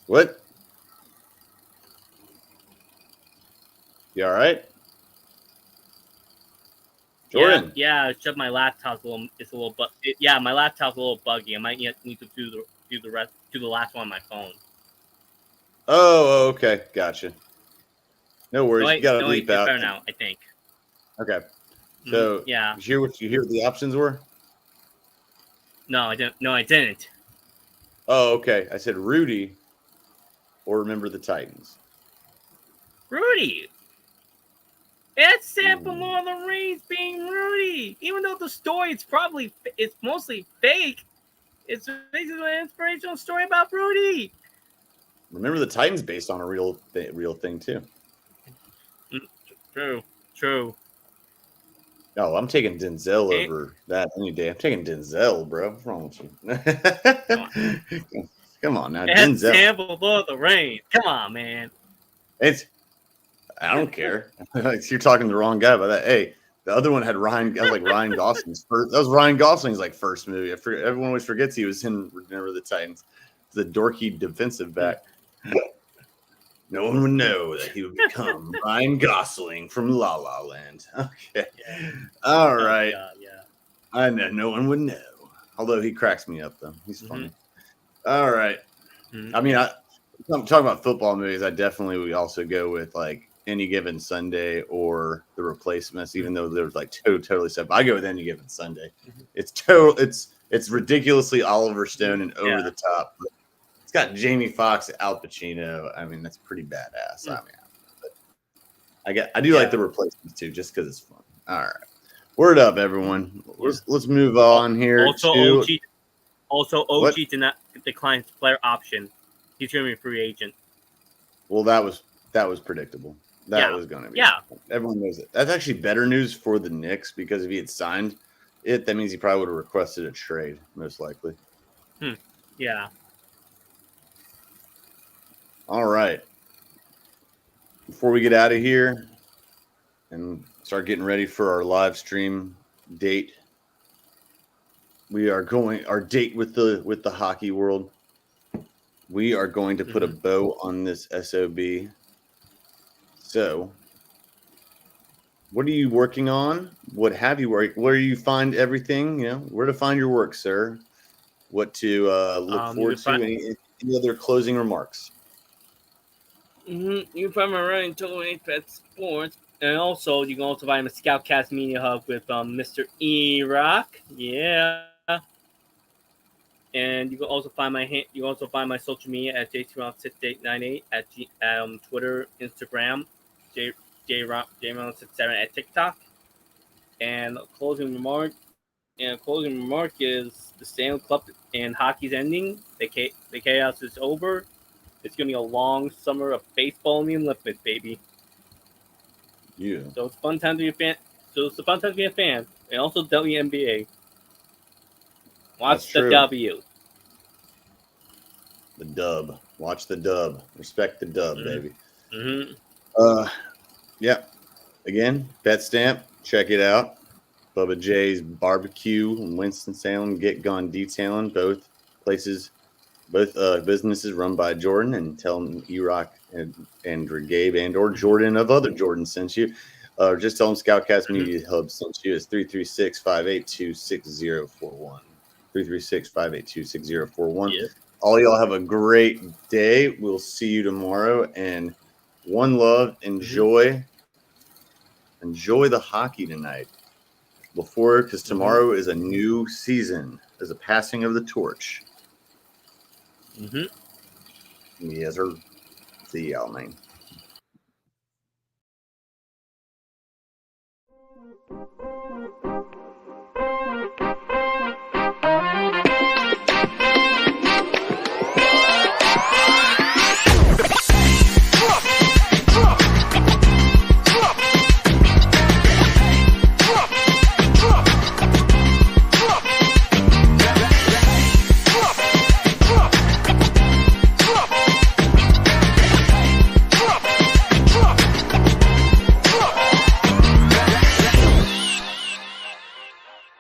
What? You all right? Jordan. Yeah. It's just my laptop's a little. It's a little. My laptop's a little buggy. I might need to do the last one on my phone. Oh, okay, gotcha. No worries. No, You got to it's leap out. better now, I think. Okay. So yeah. You hear what the options were? No, I didn't. No, I didn't. Oh, okay. I said Rudy or Remember the Titans. Rudy. It's Sam from Lord of the Rings being Rudy. Even though the story it's mostly fake, it's basically an inspirational story about Rudy. Remember the Titans based on a real thing too. True. Oh, I'm taking Denzel over that any day. I'm taking Denzel, bro. What's wrong with you? Come on now, it's Denzel. Sam from Lord of the Rings. Come on, man. I don't care. You're talking to the wrong guy about that. Hey, the other one had Ryan. That was like Ryan Gosling's first. That was Ryan Gosling's like first movie. Everyone always forgets he was in Remember the Titans. The dorky defensive back. No one would know that he would become Ryan Gosling from La La Land. Okay. All right. God, yeah. I know. No one would know. Although he cracks me up, though. He's funny. All right. I mean, I'm talking about football movies. I definitely would also go with like Any Given Sunday or The Replacements, even though there's like totally separate. I go with Any Given Sunday. It's ridiculously Oliver Stone and over the top. But it's got Jamie Foxx, Al Pacino. I mean, that's pretty badass. I mean, I do like The Replacements too, just because it's fun. All right, word up, everyone. Let's move on here. Also, OG did not decline his player option. He's going to be a free agent. Well, that was predictable. That was going to be. Yeah. Everyone knows it. That's actually better news for the Knicks because if he had signed it, that means he probably would have requested a trade, most likely. Yeah. All right. Before we get out of here and start getting ready for our live stream date, we are going our date with the hockey world. We are going to put a bow on this SOB. So, what are you working on? What have you worked? Where do you find everything? Where to find your work, sir? What to look forward to? Any other closing remarks? You can find my running total 8 Pet Sports. And also, you can also find a ScOutCast Media Hub with Mr. E-Rock. Yeah. And you can also find my social media at JTRound6898 at Twitter, Instagram, JRound67 at TikTok. And a closing remark is the Stanley Cup and hockey's ending. The chaos is over. It's gonna be a long summer of baseball in the Olympics, baby. Yeah. So it's a fun time to be a fan. And also WNBA. Watch the W. The dub. Watch the dub. Respect the dub, baby. Yeah. Again, Pet Stamp. Check it out. Bubba J's Barbecue in Winston-Salem. Get Gone Detailing. Both places, both businesses run by Jordan. And tell them E-Rock and Gabe and or Jordan of other Jordan sent you. Just tell them ScOutCast Media Hub sent you. It's 336-582-6041. 336-582-6041. Yep. All y'all have a great day. We'll see you tomorrow. And one love. Enjoy the hockey tonight. Because tomorrow is a new season. There's a passing of the torch. Yes, sir. See y'all, man.